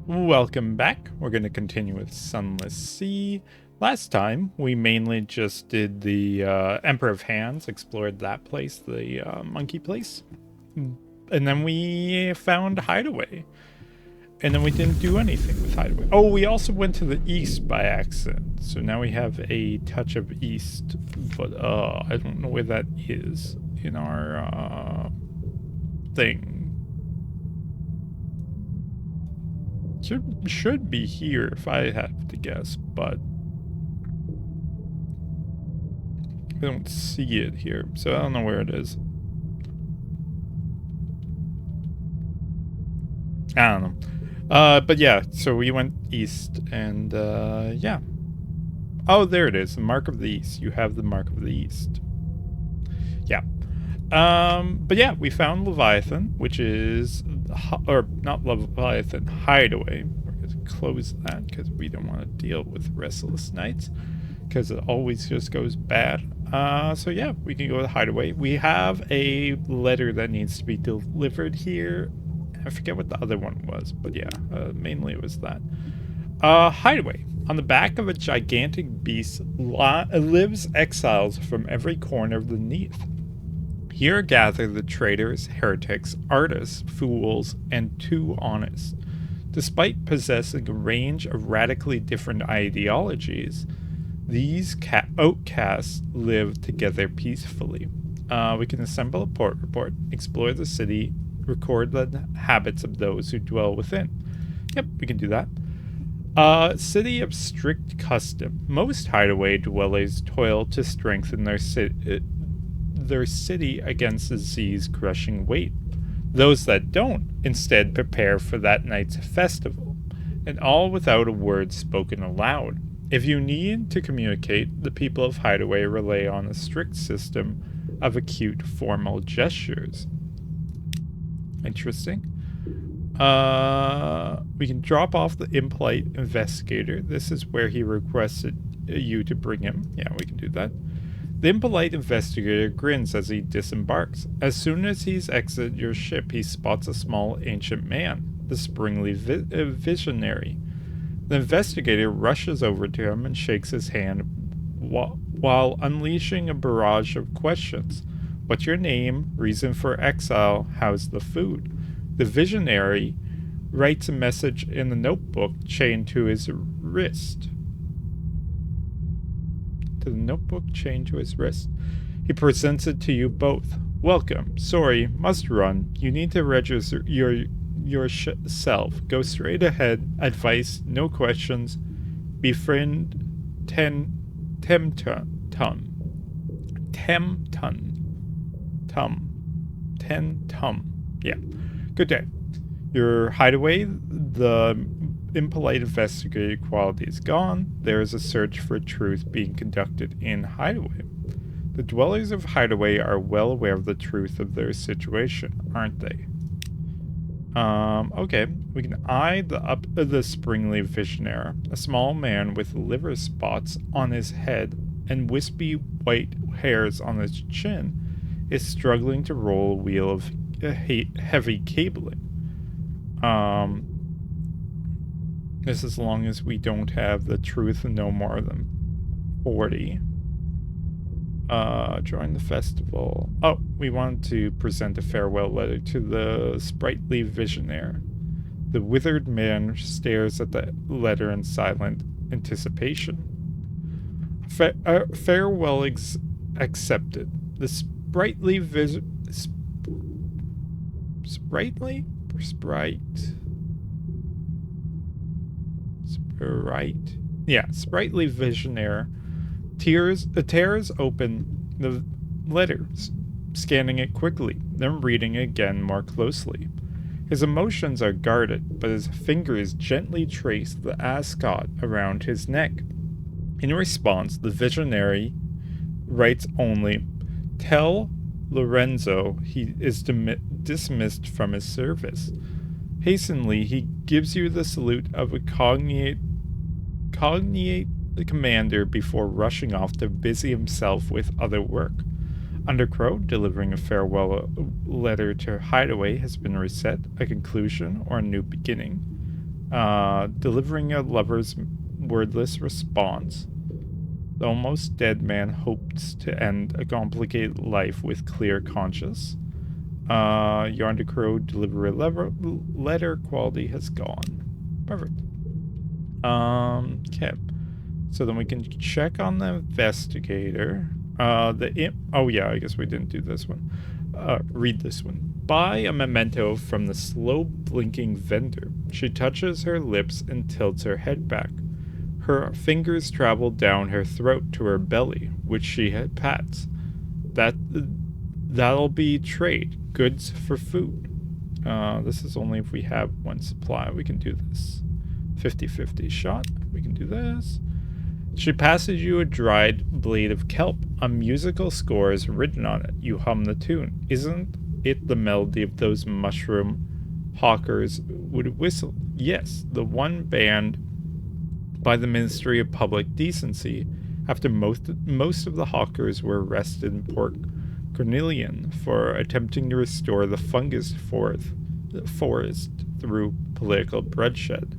Welcome back. We're going to continue with Sunless Sea. Last time, we mainly just did the Emperor of Hands, explored that place, the monkey place. And then we found Hideaway. And then we didn't do anything with Hideaway. Oh, we also went to the east by accident. So now we have a touch of east. But I don't know where that is in our thing. Should be here if I have to guess, but I don't see it here, so I don't know where it is. I don't know. But yeah, so we went east, and yeah. Oh, there it is, the Mark of the East. You have the Mark of the East. Yeah. But yeah, we found Leviathan, which is, or not Leviathan, Hideaway. We're going to close that because we don't want to deal with Restless Nights because it always just goes bad. So yeah, we can go to Hideaway. We have a letter that needs to be delivered here. I forget what the other one was, but yeah, mainly it was that. Hideaway. On the back of a gigantic beast lives exiles from every corner of the Neath. Here gather the traitors, heretics, artists, fools, and too honest. Despite possessing a range of radically different ideologies, these outcasts live together peacefully. We can assemble a port report, explore the city, record the habits of those who dwell within. Yep, we can do that. City of strict custom. Most Hideaway dwellers toil to strengthen their city against the sea's crushing weight. Those that don't instead prepare for that night's festival, and all without a word spoken aloud. If you need to communicate, the people of Hideaway rely on a strict system of acute formal gestures. Interesting. We can drop off the impolite investigator. This is where he requested you to bring him. Yeah, we can do that. The impolite investigator grins as he disembarks. As soon as he's exited your ship, he spots a small ancient man, the springly visionary. The investigator rushes over to him and shakes his hand while unleashing a barrage of questions. What's your name? Reason for exile? How's the food? The visionary writes a message in a notebook chained to his wrist. He presents it to you both. Welcome. Sorry, must run. You need to register yourself. Go straight ahead. Advice, no questions. Befriend Temton. Yeah. Good day. Your Hideaway, the impolite investigator quality is gone. There is a search for truth being conducted in Hideaway. The dwellers of Hideaway are well aware of the truth of their situation, aren't they? Okay. We can eye the springly visionary, a small man with liver spots on his head and wispy white hairs on his chin, is struggling to roll a wheel of heavy cabling. This as long as we don't have the truth no more than 40. Join the festival. Oh, we wanted to present a farewell letter to the sprightly visionary. The withered man stares at the letter in silent anticipation. Farewell accepted. The sprightly sprightly? Or sprite? Sprite. Yeah, sprightly visionary tears open the letter, scanning it quickly, then reading it again more closely. His emotions are guarded, but his fingers gently trace the ascot around his neck. In response, the visionary writes only, "Tell Lorenzo he is dismissed from his service." Hastily, he gives you the salute of a cognate commander before rushing off to busy himself with other work. Undercrow, delivering a farewell letter to Hideaway, has been reset, a conclusion, or a new beginning. delivering a lover's wordless response. The almost dead man hopes to end a complicated life with clear conscience. Yonder crow deliver a letter quality has gone. Perfect. Okay. So then we can check on the investigator. Oh yeah, I guess we didn't do this one. Read this one. Buy a memento from the slow blinking vendor. She touches her lips and tilts her head back. Her fingers travel down her throat to her belly, which she pats. That'll be trade. Goods for food. This is only if we have one supply. We can do this. 50-50 shot. We can do this. She passes you a dried blade of kelp. A musical score is written on it. You hum the tune. Isn't it the melody of those mushroom hawkers would whistle? Yes, the one banned by the Ministry of Public Decency after most of the hawkers were arrested in Port Cornelian for attempting to restore the fungus forest through political bloodshed.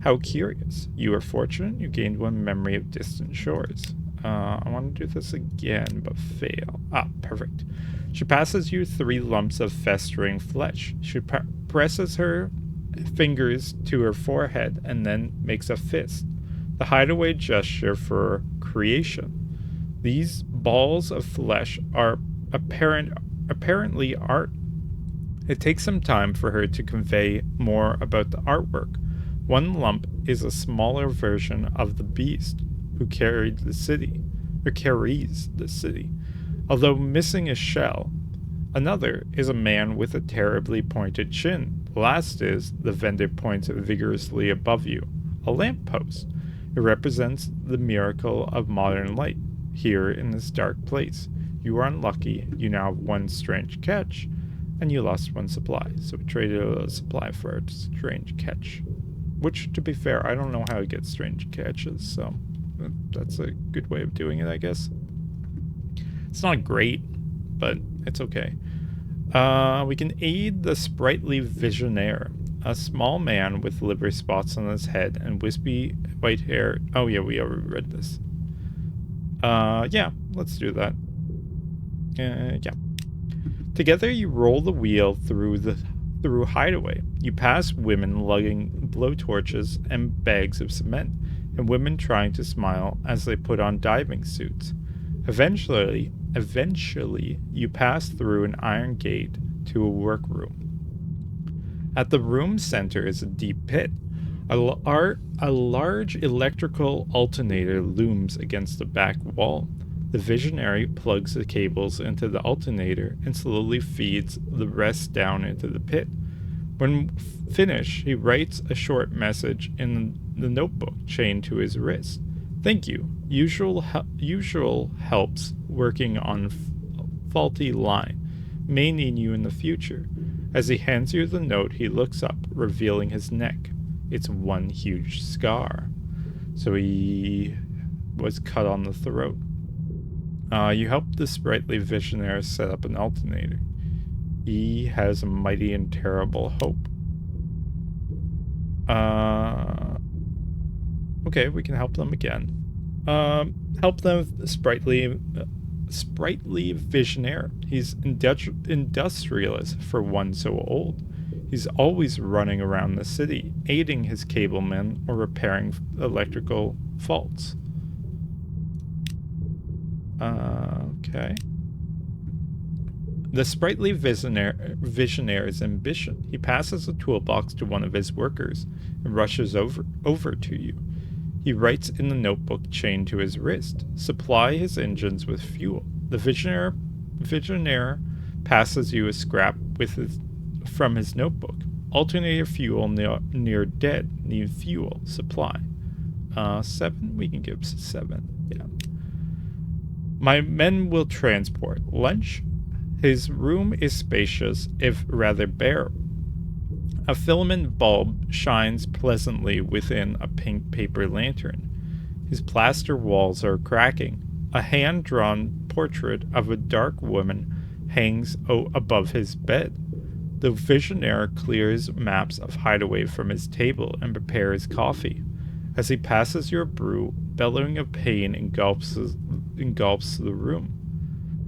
How curious. You are fortunate you gained one memory of distant shores. I want to do this again, but fail. Ah, perfect. She passes you 3 lumps of festering flesh. She presses her fingers to her forehead and then makes a fist. The hideaway gesture for creation. These balls of flesh are apparently art. It takes some time for her to convey more about the artwork. One lump is a smaller version of the beast who carries the city. Although missing a shell. Another is a man with a terribly pointed chin. The last is, the vendor points vigorously above you, a lamppost. It represents the miracle of modern light. Here in this dark place, you are unlucky. You now have 1 strange catch, and you lost 1 supply. So we traded a supply for a strange catch. Which, to be fair, I don't know how to get strange catches, so that's a good way of doing it, I guess. It's not great, but it's okay. We can aid the sprightly visionaire, a small man with liver spots on his head and wispy white hair. Oh yeah, we already read this. Yeah, let's do that. Yeah. Together you roll the wheel through Hideaway. You pass women lugging blowtorches and bags of cement, and women trying to smile as they put on diving suits. Eventually, you pass through an iron gate to a workroom. At the room's center is a deep pit. A large electrical alternator looms against the back wall. The visionary plugs the cables into the alternator and slowly feeds the rest down into the pit. When finished, he writes a short message in the notebook chained to his wrist. Thank you. Usual helps working on faulty line. May need you in the future. As he hands you the note, he looks up, revealing his neck. It's one huge scar. So he was cut on the throat. You helped the sprightly visionary set up an alternator. He has a mighty and terrible hope. Okay, we can help them again. Help them, sprightly visionary. He's industrialist for one so old. He's always running around the city, aiding his cablemen or repairing electrical faults. Okay. The sprightly visionaire's ambition. He passes a toolbox to one of his workers and rushes over to you. He writes in the notebook chained to his wrist. Supply his engines with fuel. The visionaire passes you a scrap from his notebook. Alternator fuel near dead. Need fuel. Supply. 7? We can give 7. Yeah. My men will transport. Lunch? His room is spacious, if rather bare. A filament bulb shines pleasantly within a pink paper lantern. His plaster walls are cracking. A hand-drawn portrait of a dark woman hangs above his bed. The visionaire clears maps of Hideaway from his table and prepares coffee. As he passes your brew, bellowing of pain engulfs the room.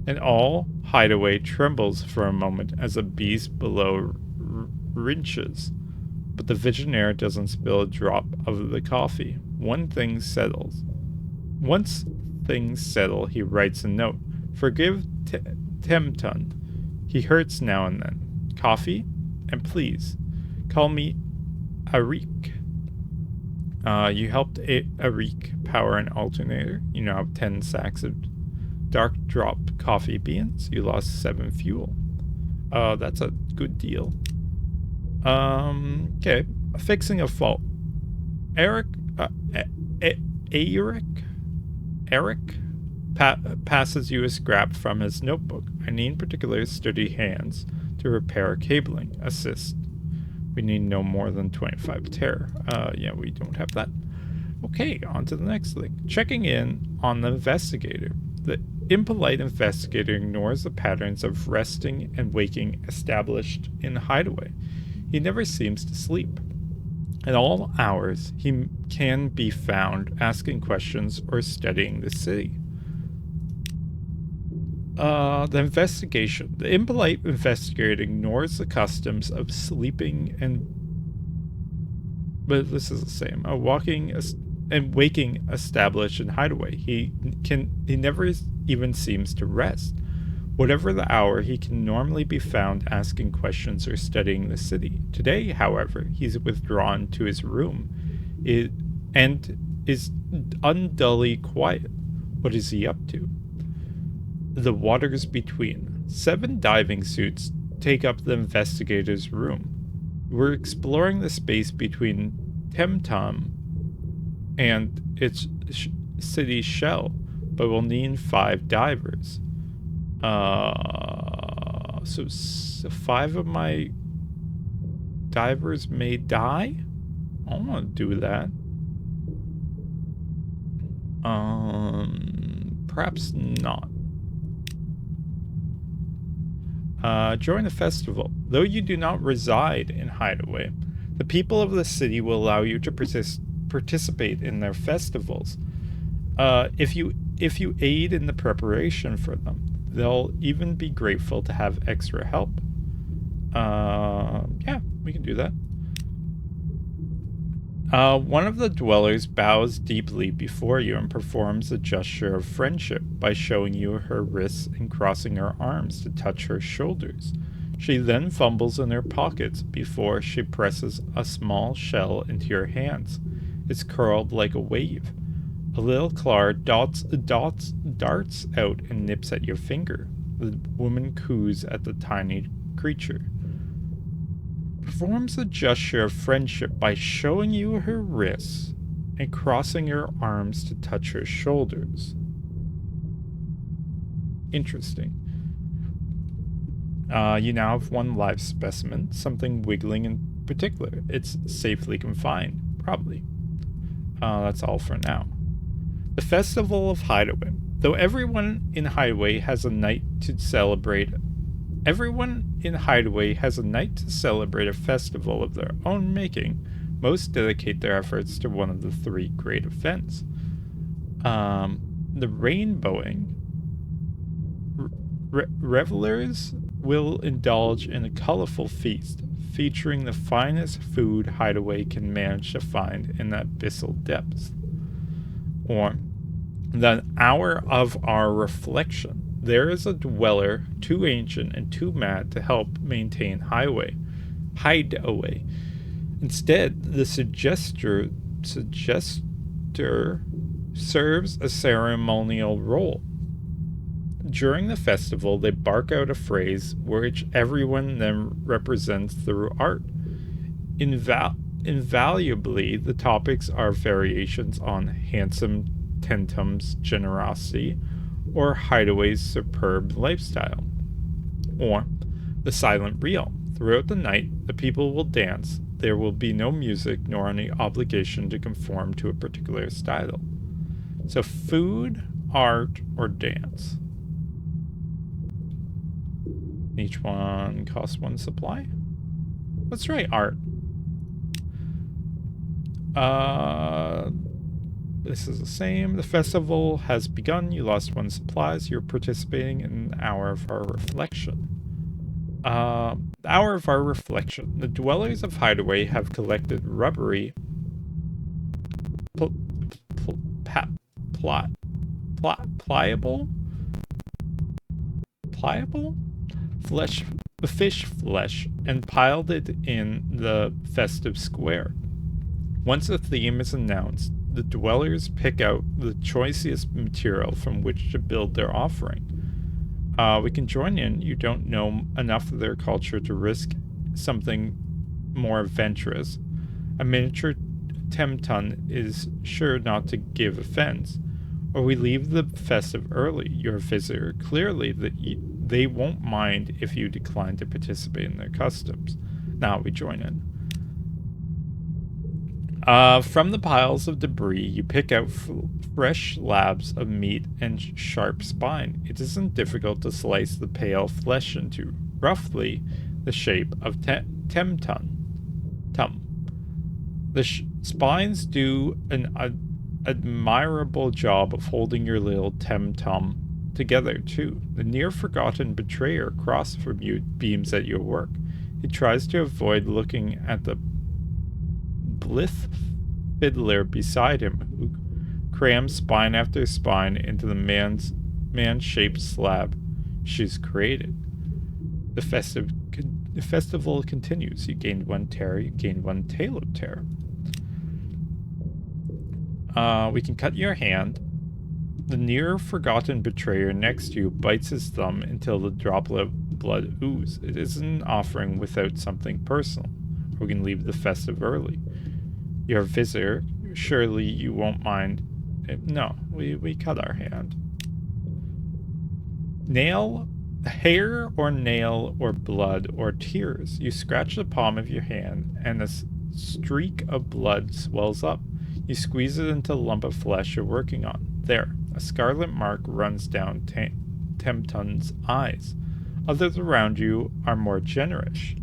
And all Hideaway trembles for a moment as a beast below wrenches. But the visionaire doesn't spill a drop of the coffee. Once things settle, he writes a note. Forgive Temton. He hurts now and then. Coffee? And please, call me Arik. You helped Arik power an alternator. You now have 10 sacks of dark drop coffee beans. You lost 7 fuel. That's a good deal. Okay. Fixing a fault. Eric passes you a scrap from his notebook. I need particular sturdy hands to repair cabling. Assist. We need no more than 25 terror. Yeah, we don't have that. Okay, on to the next link. Checking in on the investigator. The impolite investigator ignores the patterns of resting and waking established in Hideaway. He never seems to sleep. At all hours, he can be found asking questions or studying the city. The impolite investigator ignores the customs of sleeping but this is the same. Walking and waking established in Hideaway. He never even seems to rest. Whatever the hour, he can normally be found asking questions or studying the city. Today, however, he's withdrawn to his room and is undully quiet. What is he up to? The waters between. 7 diving suits take up the investigator's room. We're exploring the space between Temtum and its city shell, but we'll need 5 divers. So 5 of my divers may die? I don't want to do that. Perhaps not. Join the festival. Though you do not reside in Hideaway, the people of the city will allow you to participate in their festivals. If you aid in the preparation for them, they'll even be grateful to have extra help. Yeah, we can do that. One of the dwellers bows deeply before you and performs a gesture of friendship by showing you her wrists and crossing her arms to touch her shoulders. She then fumbles in her pockets before she presses a small shell into your hands. It's curled like a wave. A little claw darts out and nips at your finger. The woman coos at the tiny creature. Performs a gesture of friendship by showing you her wrists and crossing her arms to touch her shoulders. Interesting. You now have 1 live specimen, something wiggling in particular. It's safely confined, probably. That's all for now. The Festival of Hideaway. Though everyone in Hideaway has a night to celebrate a festival of their own making, most dedicate their efforts to one of the 3 great events. The rainbowing. Revelers will indulge in a colorful feast, featuring the finest food Hideaway can manage to find in the abyssal depths. Or the hour of our reflection. There is a dweller too ancient and too mad to help maintain Hideaway. Instead, the suggester serves a ceremonial role. During the festival, they bark out a phrase which everyone then represents through art. Invaluably, the topics are variations on handsome Tentum's generosity or Hideaway's superb lifestyle. Or the silent reel. Throughout the night, the people will dance. There will be no music nor any obligation to conform to a particular style. So food, art, or dance. Each one costs 1 supply. Let's try art. This is the same. The festival has begun. You lost 1 supplies. You're participating in an hour of our reflection. The hour of our reflection. The dwellers of Hideaway have collected rubbery pliable fish flesh and piled it in the festive square. Once a theme is announced, the dwellers pick out the choicest material from which to build their offering. We can join in. You don't know enough of their culture to risk something more adventurous. A miniature Temton is sure not to give offense. Or we leave the festive early. Your visitor, clearly they won't mind if you decline to participate in their customs. Now we join in. From the piles of debris, you pick out fresh slabs of meat and sharp spine. It isn't difficult to slice the pale flesh into roughly the shape of Temton. The spines do an admirable job of holding your little Temtum together, too. The near-forgotten betrayer across from you beams at your work. He tries to avoid looking at the blithe fiddler beside him, who crams spine after spine into the man-shaped slab she's created. The festival continues. You gained 1 terror, you gained 1 tale of terror. We can cut your hand. The near-forgotten betrayer next to you bites his thumb until the droplet of blood oozes. It isn't an offering without something personal. We can leave the festive early. Your visitor, surely you won't mind. No, we cut our hand. Nail, hair or nail or blood or tears. You scratch the palm of your hand and a streak of blood swells up. You squeeze it into the lump of flesh you're working on. There, a scarlet mark runs down Temton's eyes. Others around you are more generous,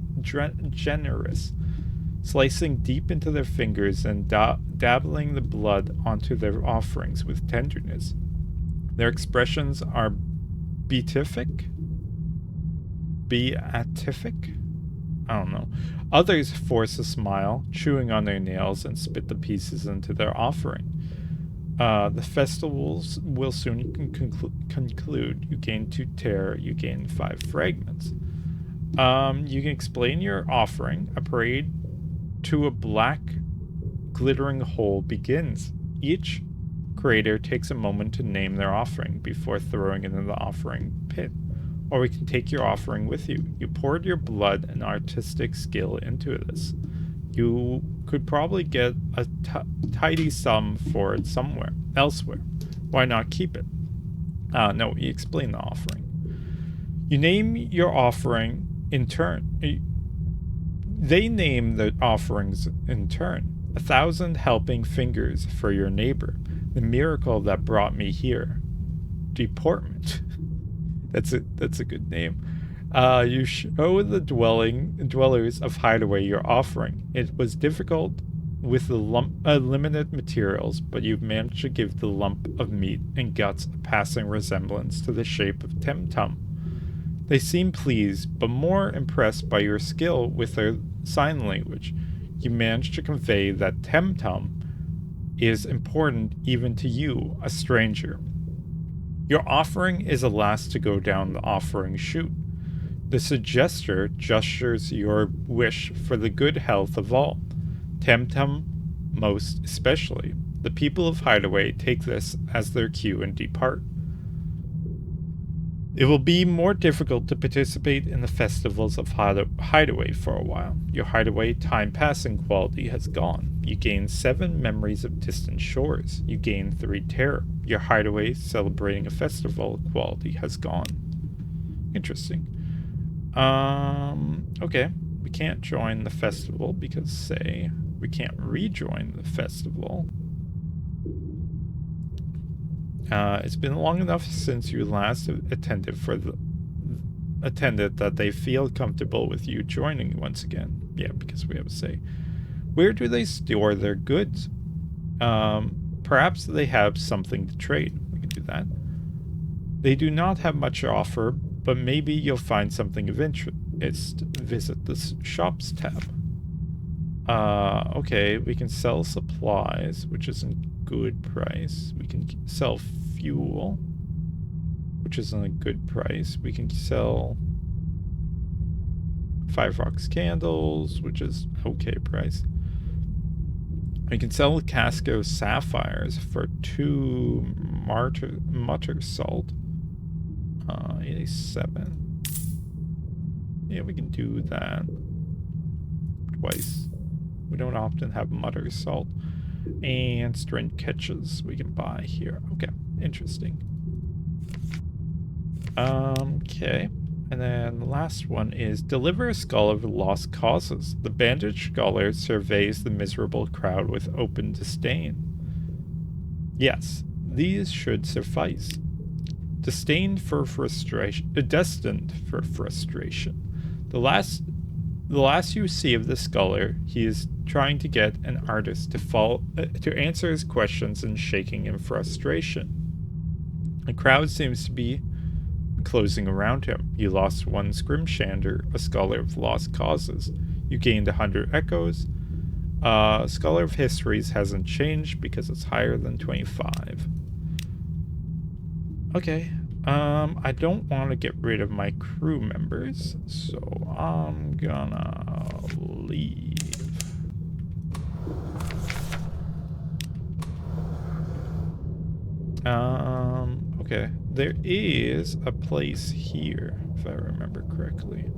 slicing deep into their fingers and dabbling the blood onto their offerings with tenderness. Their expressions are beatific? I don't know. Others force a smile, chewing on their nails, and spit the pieces into their offering. The festivals will soon conclude. You gain 2 terror, you gain 5 fragments. You can explain your offering. A parade to a black, glittering hole begins. Each creator takes a moment to name their offering before throwing it in the offering pit. Or we can take your offering with you. You poured your blood and artistic skill into this. You could probably get a tidy sum for it elsewhere. Why not keep it? No, you explain the offering. You name your offering in turn. They name the offerings in turn. 1,000 helping fingers for your neighbor. The miracle that brought me here. Deportment. That's a good name. You show the dwellers of Hideaway your offering. It was difficult with the limited materials, but you've managed to give the lump of meat and guts a passing resemblance to the shape of Temtum. They seem pleased, but more impressed by your skill with their sign language. You managed to convey that Temtum is important even to you, a stranger. Your offering is the last to go down the offering chute. The suggester gestures your wish for the good health of all, Temtum most especially. The people of Hideaway take this as their cue and depart. It will be more difficult to participate in the festivals of Hideaway for a while. Your Hideaway time-passing quality has gone. You gain 7 memories of distant shores. You gain 3 terror. Your Hideaway celebrating a festival quality has gone. Interesting. Okay. We can't join the festival because, we can't rejoin the festival. It's been long enough since you last attended that they feel comfortable with you joining once again. Yeah, because we have a say. Where do they store their goods? Perhaps they have something to trade. We can do that. They do not have much to offer, but maybe you'll find something of interest. Visit the shops tab. Okay, we can sell supplies, which isn't a good price. We can sell fuel, which isn't a good price. We can sell 5 rocks candles, which is okay price. We can sell Casco sapphires for 2 mutter salt. 87. Yeah, we can do that twice. We don't often have mutter salt. And strength catches we can buy here. Okay, interesting. Okay. And then the last one is deliver a scholar of lost causes. The bandaged scholar surveys the miserable crowd with open disdain. Yes, these should suffice. Destined for frustration. The last you see of the scholar, he is trying to get an artist to answer his questions and shaking in frustration. The crowd seems to be closing around him. You lost 1 scrimshander, a scholar of lost causes. You gained 100 echoes. Scholar of histories hasn't changed because it's higher than 25. Okay. I don't want to get rid of my crew members, so I'm gonna leave. Okay. There is a place here, if I remember correctly.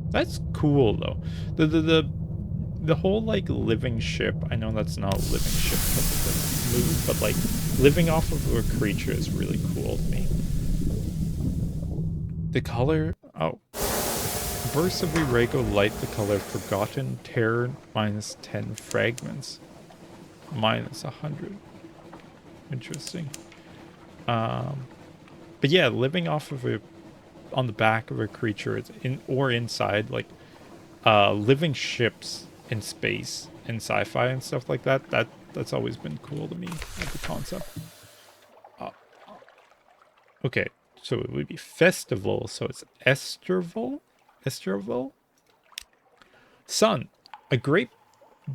That's cool though. The whole like living ship, I know that's not a living ship because it doesn't move, but like living off of a creature is really cool to me. The color, bursts of Irego light, the color forgotten, terror -10 fragments, -100. Interesting. But yeah, living off of on the back of a creature is or inside, like living ships in space and sci-fi and stuff like that. That's always been cool to me, like the concept. Okay, so it would be festival, so it's Esterval? Sun. A great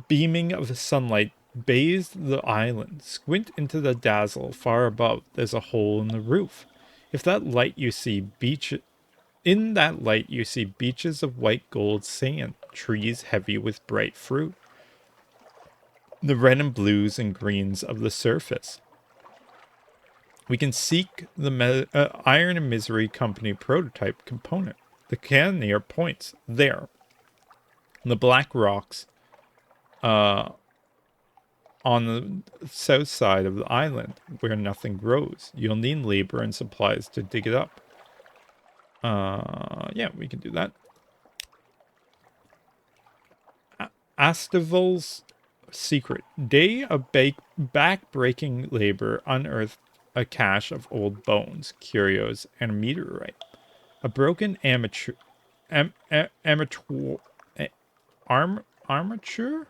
beaming of sunlight bathed the island. Squint into the dazzle far above. There's a hole in the roof. In that light you see beaches of white gold sand, trees heavy with bright fruit, the red and blues and greens of the surface. We can seek the Iron and Misery Company prototype component. The cannoneer points there. The black rocks on the south side of the island where nothing grows. You'll need labor and supplies to dig it up. Yeah, we can do that. Astival's secret. Day of back-breaking labor unearthed a cache of old bones, curios, and a meteorite. A broken armature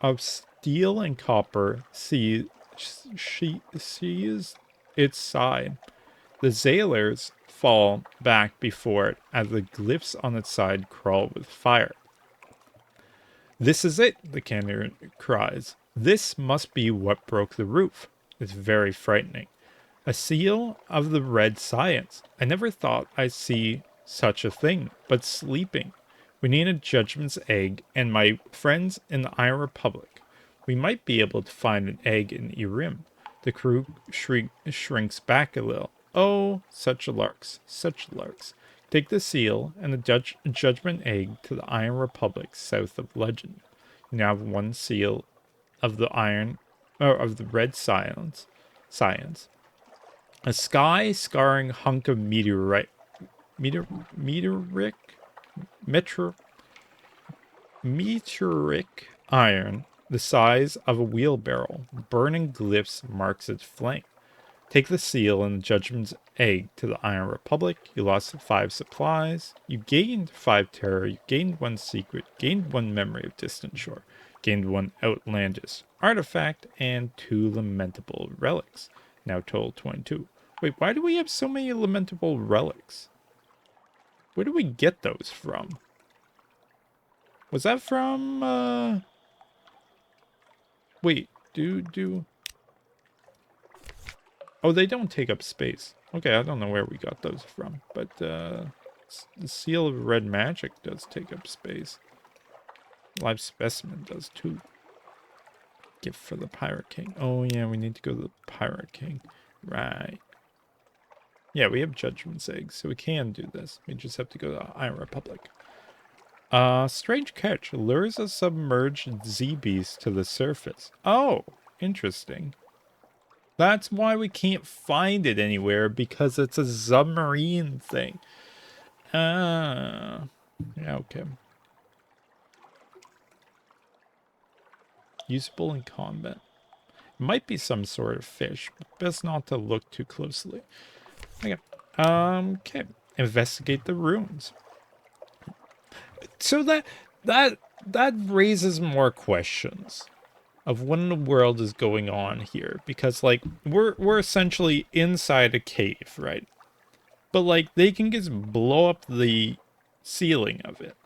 of steel and copper sees its side. The sailors fall back before it as the glyphs on its side crawl with fire. This is it, the cannoneer cries. This must be what broke the roof. It's very frightening. A seal of the red science. I never thought I'd see such a thing, but sleeping. We need a judgment's egg and my friends in the Iron Republic. We might be able to find an egg in Irim. The crew shrinks back a little. Oh, such larks, such larks. Take the seal and the judgment egg to the Iron Republic south of Legend. You now have 1 seal of the red science. A sky-scarring hunk of meteoric iron, the size of a wheelbarrow. Burning glyphs marks its flank. Take the seal and the judgment's egg to the Iron Republic. You lost 5 supplies. You gained 5 terror. You gained 1 secret. Gained 1 memory of distant shore. Gained 1 outlandish artifact and 2 lamentable relics. Now total 22. Wait, why do we have so many lamentable relics? Where do we get those from? Was that from, Wait, Oh, they don't take up space. Okay, I don't know where we got those from, but, the Seal of Red Magic does take up space. Live Specimen does too. Gift for the Pirate King. Oh, yeah, we need to go to the Pirate King. Right. Yeah, we have Judgment's Eggs, so we can do this. We just have to go to the Iron Republic. Strange catch. Lures a submerged Z-Beast to the surface. Oh, interesting. That's why we can't find it anywhere, because it's a submarine thing. Yeah, okay. Usable in combat. Might be some sort of fish, but best not to look too closely. Okay. Okay. Investigate the ruins. So that raises more questions of what in the world is going on here, because like we're essentially inside a cave, right? But like they can just blow up the ceiling of it.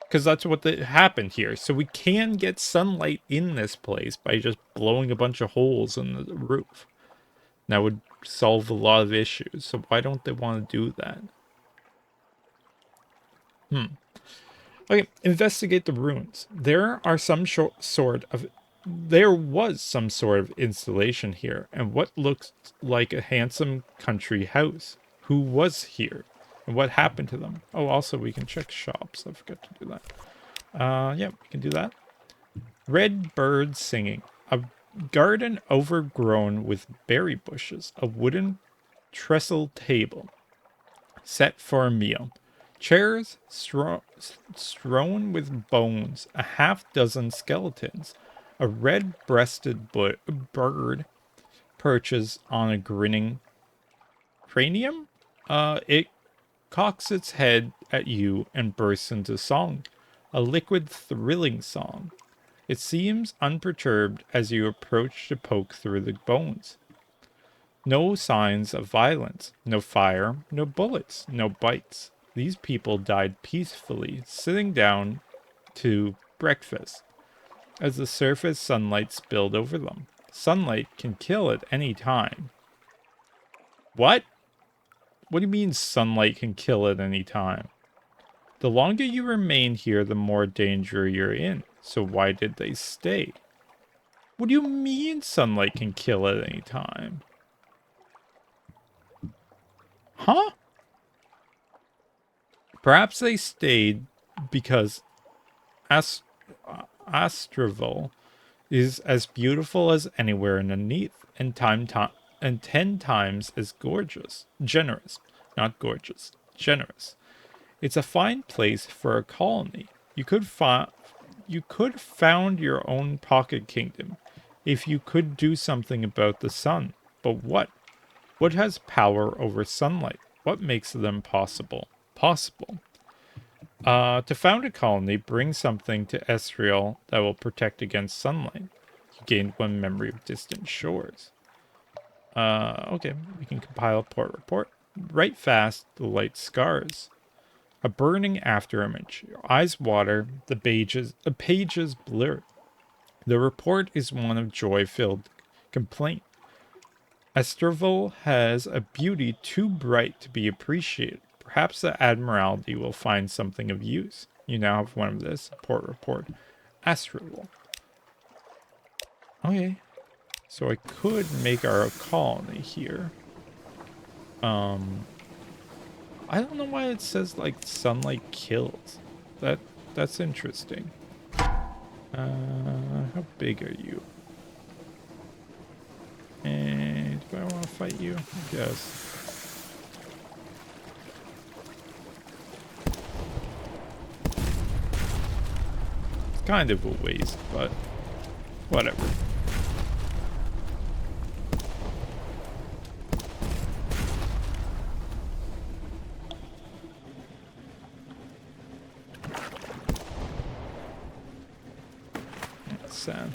Because that's what happened here. So we can get sunlight in this place by just blowing a bunch of holes in the roof. That would solve a lot of issues. So why don't they want to do that? Okay, investigate the ruins. There was some sort of installation here, and what looks like a handsome country house. Who was here? And what happened to them? Oh, also we can check shops. I forgot to do that. Yeah, we can do that. Red birds singing. A garden overgrown with berry bushes. A wooden trestle table set for a meal. Chairs strewn with bones. A half-dozen skeletons. A red-breasted bird perches on a grinning cranium. It cocks its head at you and bursts into song. A liquid, thrilling song. It seems unperturbed as you approach to poke through the bones. No signs of violence. No fire. No bullets. No bites. These people died peacefully, sitting down to breakfast, as the surface sunlight spilled over them. Sunlight can kill at any time. What? What do you mean sunlight can kill at any time? The longer you remain here, the more danger you're in. So why did they stay? What do you mean sunlight can kill at any time? Huh? Perhaps they stayed because Astravol is as beautiful as anywhere underneath, and 10 times as gorgeous. Generous. Not gorgeous. Generous. It's a fine place for a colony. You could found your own pocket kingdom if you could do something about the sun. But what? What has power over sunlight? What makes them possible? To found a colony, bring something to Estriel that will protect against sunlight. You gained 1 memory of distant shores. Okay, we can compile a port report. Write fast, the light scars. A burning afterimage. Your eyes water, the pages blur. The report is one of joy-filled complaint. Esterville has a beauty too bright to be appreciated. Perhaps the Admiralty will find something of use. You now have one of this. Port report. Esterville. Okay. So I could make our colony here. I don't know why it says like sunlight kills. That's interesting. How big are you? And do I want to fight you? I guess. It's kind of a waste, but whatever. sand.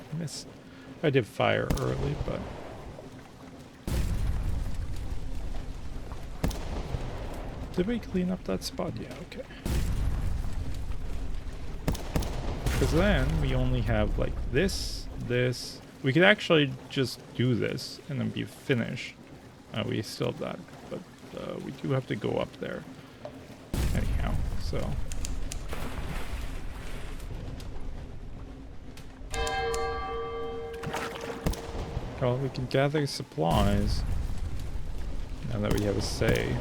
I did fire early, but... Did we clean up that spot? Yeah, okay. Because then we only have like this. We could actually just do this and then be finished. We still have that, but we do have to go up there. Anyhow, so... Well, we can gather supplies now that we have a say.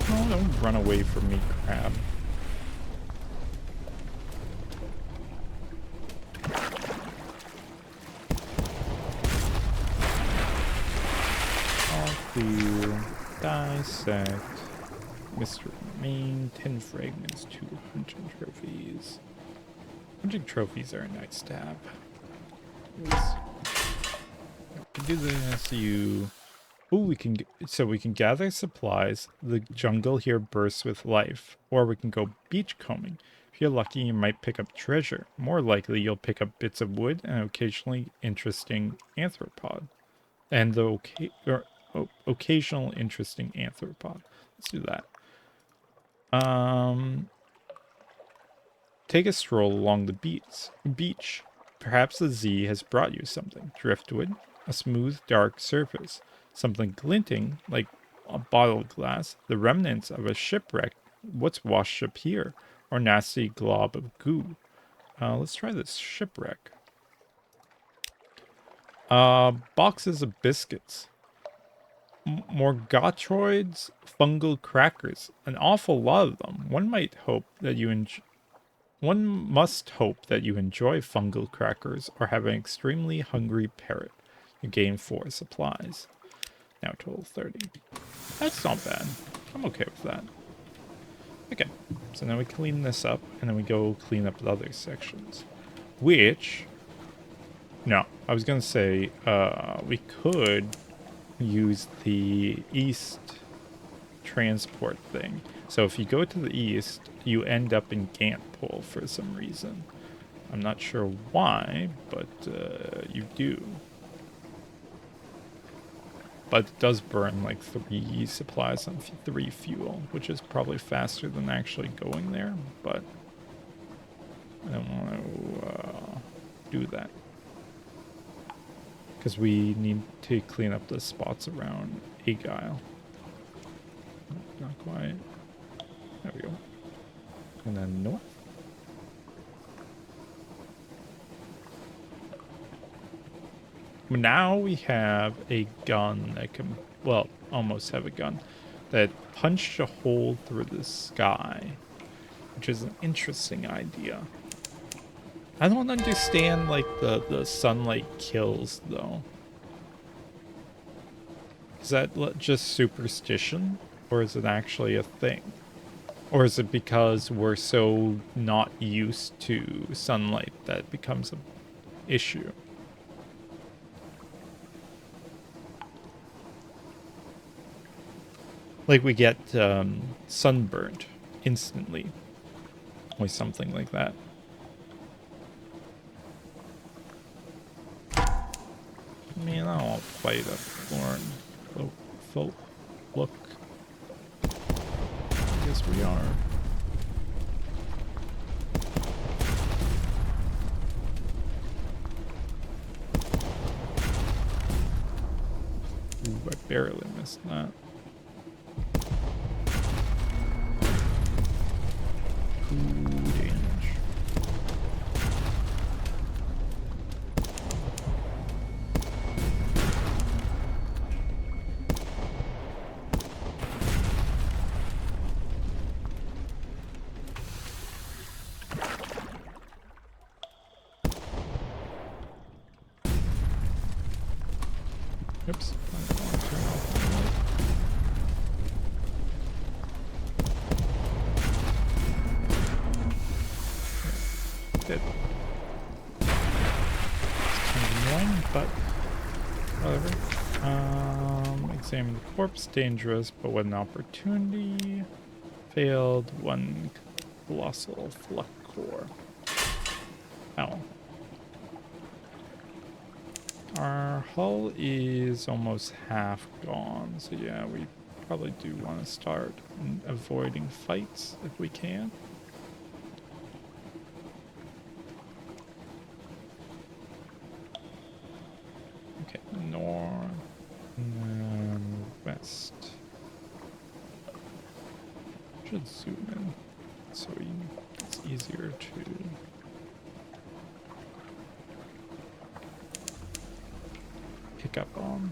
Oh, don't run away from me, crab. To dissect Mr. Main, 10 fragments, 2 hunting trophies. Hunting trophies are nice to have. Do this, so we can gather supplies. The jungle here bursts with life. Or we can go beachcombing. If you're lucky, you might pick up treasure. More likely, you'll pick up bits of wood and occasionally interesting arthropod. And the occasional interesting arthropod. Let's do that. Take a stroll along the beach. Perhaps the Z has brought you something. Driftwood, a smooth, dark surface. Something glinting, like a bottled glass. The remnants of a shipwreck. What's washed up here? Or nasty glob of goo. Let's try this shipwreck. Boxes of biscuits. Morgatroids, fungal crackers. An awful lot of them. One must hope that you enjoy fungal crackers or have an extremely hungry parrot. You gain 4 supplies. Now total 30. That's not bad. I'm okay with that. Okay, so now we clean this up, and then we go clean up the other sections. Which... No, I was going to say, we could use the east transport thing. So if you go to the east, you end up in Gantpool for some reason. I'm not sure why, but you do. But it does burn like 3 supplies on 3 fuel, which is probably faster than actually going there, but I don't want to do that. Because we need to clean up the spots around Agile. Not quite. There we go. And then north. Now we have a gun that can, well, almost have a gun that punched a hole through the sky, which is an interesting idea. I don't understand, like, the sunlight kills, though. Is that just superstition? Or is it actually a thing? Or is it because we're so not used to sunlight that it becomes an issue? Like we get sunburned instantly. Or something like that. I mean, I don't want to fight a thorn. Look. I guess we are. Ooh, I barely missed that. Ooh, damage. Oops. I don't want to turn off the light. Dead. It's kind of annoying, but whatever. Examine the corpse. Dangerous, but what an opportunity. Failed. One colossal flux core. Ow. Our hull is almost half gone, so yeah, we probably do want to start avoiding fights if we can. Okay, north and then west. Should zoom in so it's easier to pick up on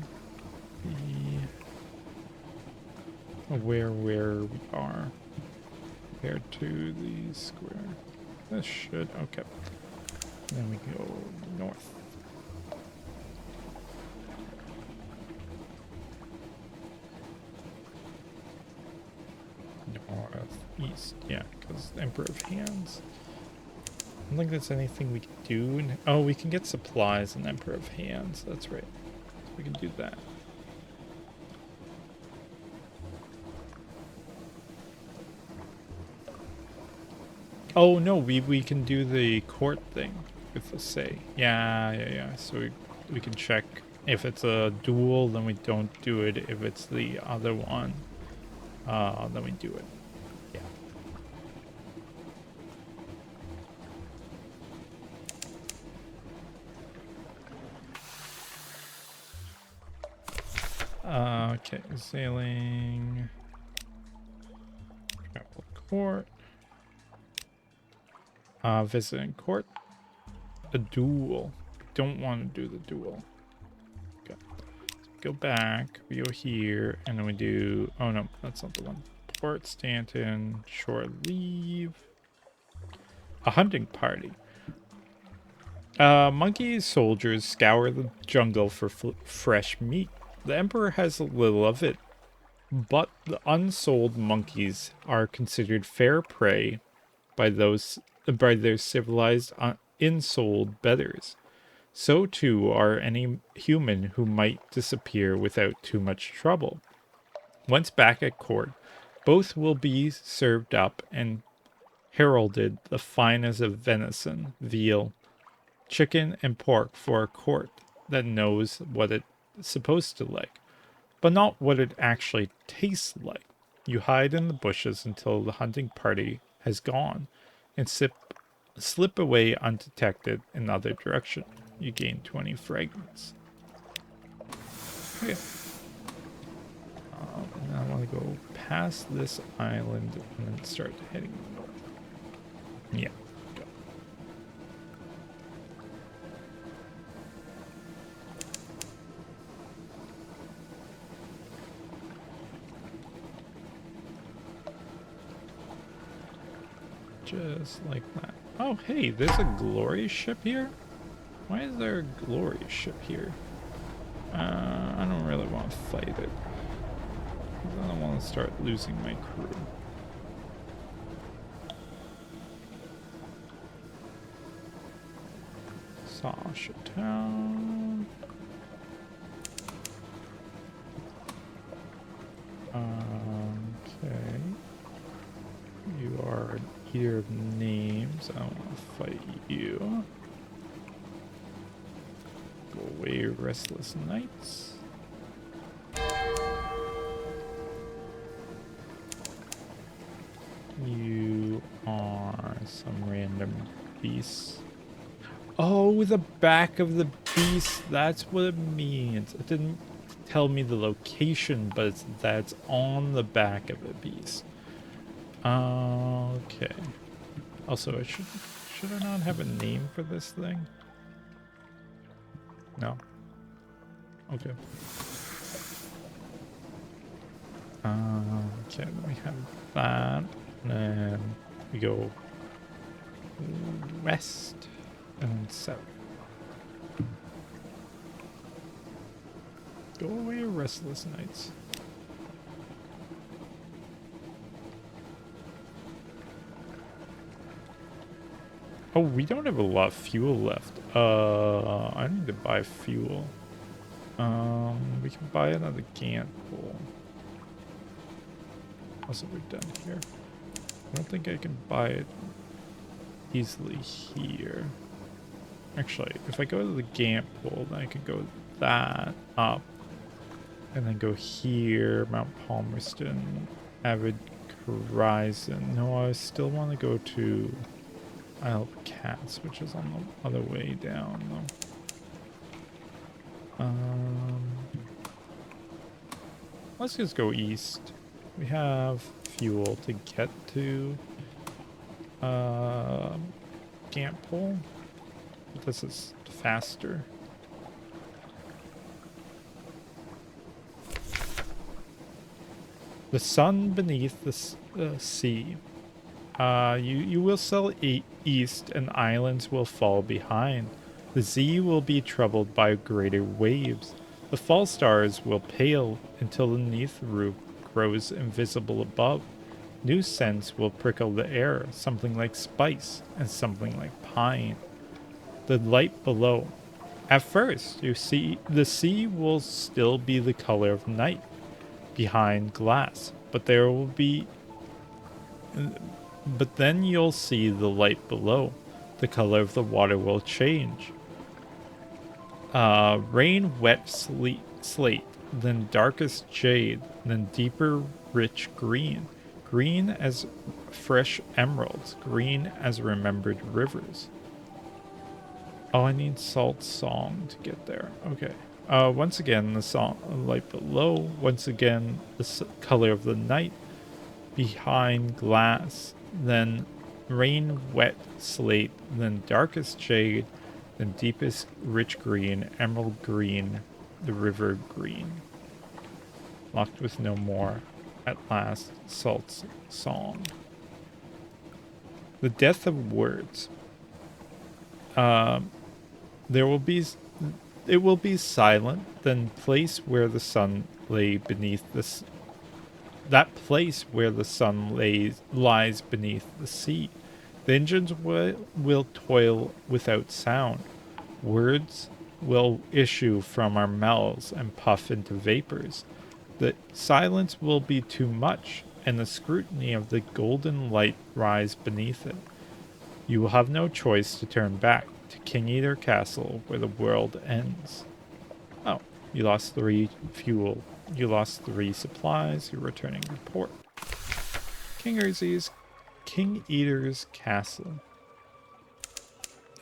where we are compared to the square. This should, okay. Then we go north. Northeast, yeah, because Emperor of Hands. I don't think there's anything we can do. Oh, we can get supplies in Emperor of Hands. That's right. So we can do that. Oh no, we can do the court thing with the say. Yeah. So we can check if it's a duel, then we don't do it. If it's the other one, then we do it. Yeah. Okay, sailing. Travel court. Visiting court. A duel. Don't want to do the duel. Okay. So go back. We go here, and then we do. Oh no, that's not the one. Port Stanton. Shore leave. A hunting party. Monkey soldiers scour the jungle for fresh meat. The Emperor has a little of it, but the unsold monkeys are considered fair prey by their civilized insold betters. So too are any human who might disappear without too much trouble. Once back at court, both will be served up and heralded the finest of venison, veal, chicken, and pork for a court that knows what it's supposed to like, but not what it actually tastes like. You hide in the bushes until the hunting party has gone, and slip away undetected in the other direction. You gain 20 fragments. Okay. Now I want to go past this island and then start heading north. Yeah. Go. Just like that. Oh, hey, there's a glorious ship here? Why is there a glorious ship here? I don't really want to fight it. I don't want to start losing my crew. Sasha Town. Okay. You are an eater of names. I don't want to fight you. Go away, restless nights. You are some random beast. Oh, the back of the beast. That's what it means. It didn't tell me the location, but that's on the back of the beast. Okay. Also, should I not have a name for this thing? No. Okay. Okay, then we have that. And then we go west and south. Go away, restless nights. Oh, we don't have a lot of fuel left. I need to buy fuel. We can buy another Gantt pole. Also, we're done here. I don't think I can buy it easily here. Actually, if I go to the Gantt pole, then I can go that up. And then go here, Mount Palmerston, Avid Horizon. No, I still want to go to Isle of Cats, which is on the other way down, though. Let's just go east. We have fuel to get to Gantt pole. This is faster. The sun beneath the sea. You will sail east and islands will fall behind. The sea will be troubled by greater waves. The fall stars will pale until the neath roof grows invisible above. New scents will prickle the air, something like spice and something like pine. The light below. At first, you see the sea will still be the color of night behind glass, but then you'll see the light below. The color of the water will change. Rain wet slate, then darkest jade, then deeper rich green. Green as fresh emeralds, green as remembered rivers. Oh, I need Salt Song to get there. Okay. Once again, the song light below. Once again, the color of the night behind glass. Then rain wet slate. Then darkest shade. Then deepest rich green, emerald green, the river green. Locked with no more. At last, Salt's song. The death of words. It will be silent, then place where the sun lay beneath this. That place where the sun lies beneath the sea. The engines will toil without sound. Words will issue from our mouths and puff into vapors. The silence will be too much, and the scrutiny of the golden light rise beneath it. You will have no choice to turn back to King Eater Castle, where the world ends. Oh, you lost 3 fuel. You lost 3 supplies. You're returning to port. King Eater's Castle.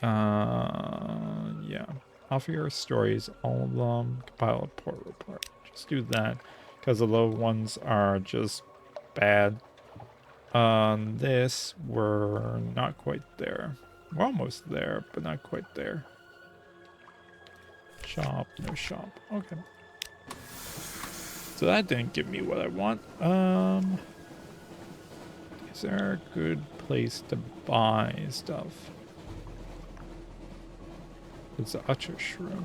Yeah. Offer your stories, all of them. Compile a port report. Just do that, because the low ones are just bad. On this, we're not quite there. We're almost there, but not quite there. Shop, no shop. Okay. So that didn't give me what I want. Is there a good place to buy stuff? It's the Utcher Shroom.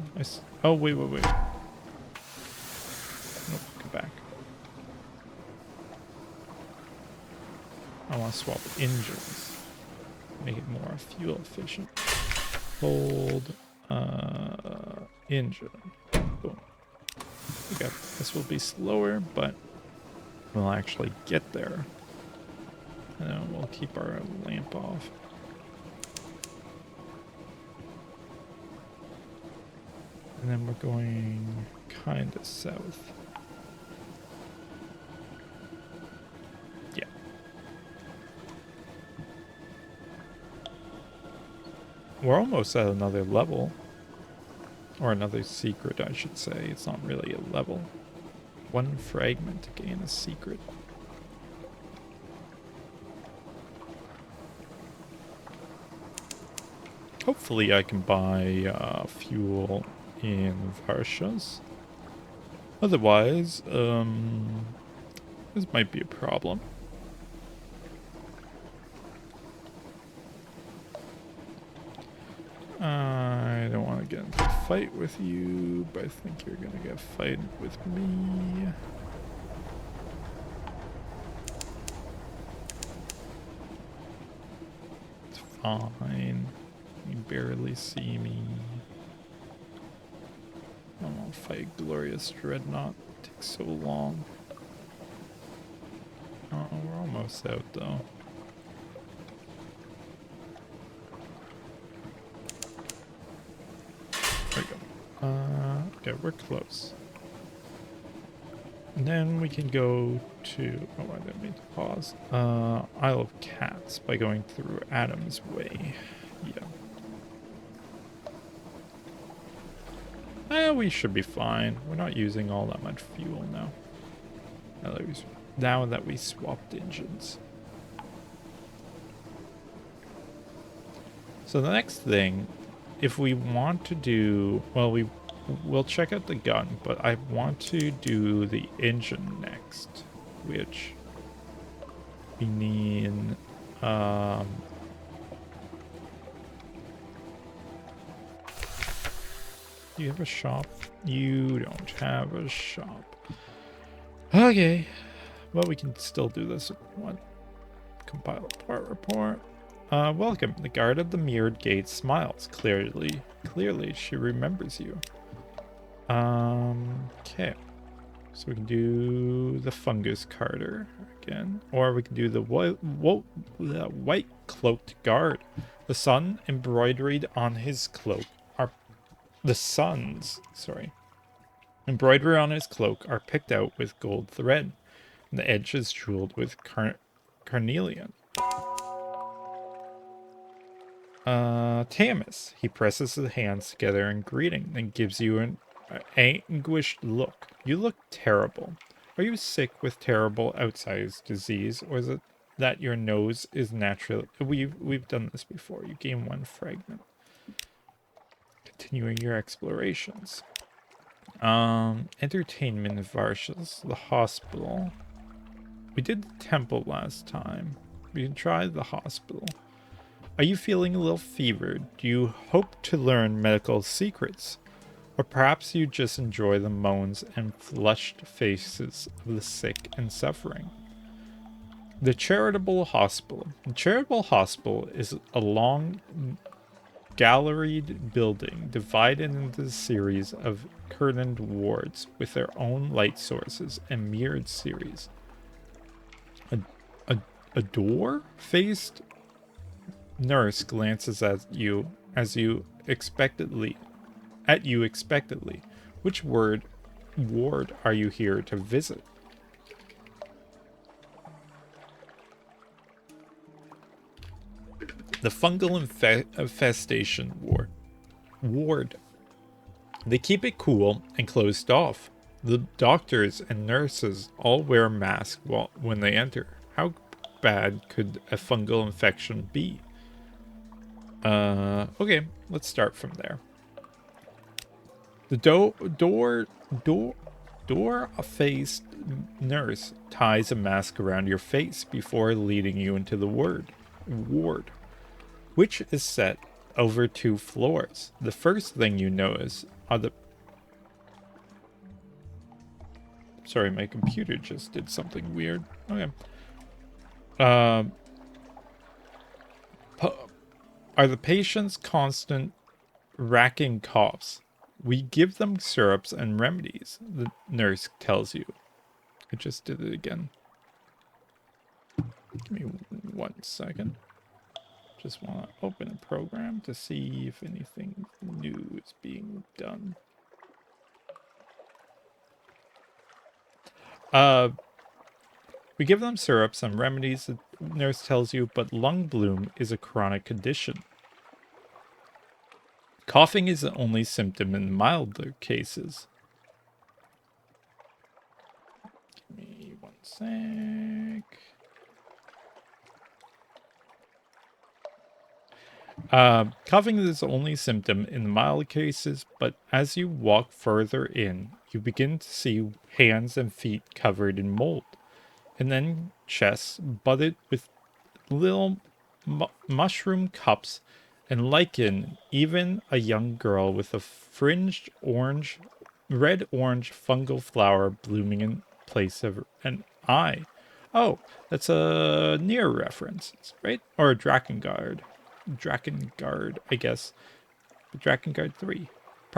Oh, wait. Nope, come back. I want to swap engines. Make it more fuel efficient. Hold engine. Boom. Okay, this will be slower, but we'll actually get there. And then we'll keep our lamp off. And then we're going kind of south. Yeah. We're almost at another level. Or another secret, I should say. It's not really a level. 1 fragment to gain a secret. Hopefully I can buy fuel in Varsha's. Otherwise, this might be a problem. I don't want to get into a fight with you, but I think you're going to get a fight with me. It's fine. You barely see me. I don't want to fight a glorious dreadnought. It takes so long. Oh, we're almost out though. There we go. Okay, we're close. And then we can go to, oh, I didn't mean to pause. Isle of Cats by going through Adam's Way. Yeah. We should be fine. We're not using all that much fuel now. Now that we swapped engines. So the next thing, if we want to do, well, we'll check out the gun, but I want to do the engine next, which we need, do you have a shop? You don't have a shop. Okay. Well, we can still do this one. Compile a part report. Welcome. The guard at the mirrored gate smiles. Clearly, she remembers you. Okay. So we can do the fungus carter again. Or we can do the white cloaked guard. The sun embroidered on his cloak are... The sun's, sorry. Embroidery on his cloak are picked out with gold thread. And the edge is jeweled with carnelian. Tamis. He presses his hands together in greeting and gives you an anguished look. You look terrible. Are you sick with terrible outsized disease, or is it that your nose is natural? We've done this before. You gain 1 fragment. Continuing your explorations. Entertainment Varshas, the hospital. We did the temple last time. We can try the hospital. Are you feeling a little fevered? Do you hope to learn medical secrets? Or perhaps you just enjoy the moans and flushed faces of the sick and suffering? The Charitable Hospital. The Charitable Hospital is a long, galleried building divided into a series of curtained wards with their own light sources and mirrored series. A door-faced nurse glances at you expectantly. Which ward are you here to visit? The fungal infestation ward. They keep it cool and closed off. The doctors and nurses all wear masks when they enter. How bad could a fungal infection be? Okay, let's start from there. The door-faced nurse ties a mask around your face before leading you into the ward, which is set over 2 floors. The first thing you notice are the... Sorry, my computer just did something weird. Okay. Are the patient's constant racking coughs. We give them syrups and remedies, the nurse tells you. I just did it again. Give me 1 second. Just want to open a program to see if anything new is being done. We give them syrups and remedies, the nurse tells you, but lung bloom is a chronic condition. Coughing is the only symptom in milder cases. Give me 1 sec. Coughing is the only symptom in the mild cases, but as you walk further in, you begin to see hands and feet covered in mold, and then chests budded with little mushroom cups and lichen, even a young girl with a fringed red-orange fungal flower blooming in place of an eye. Oh, that's a Nier reference, right? Or a Drakengard, I guess. Drakengard 3.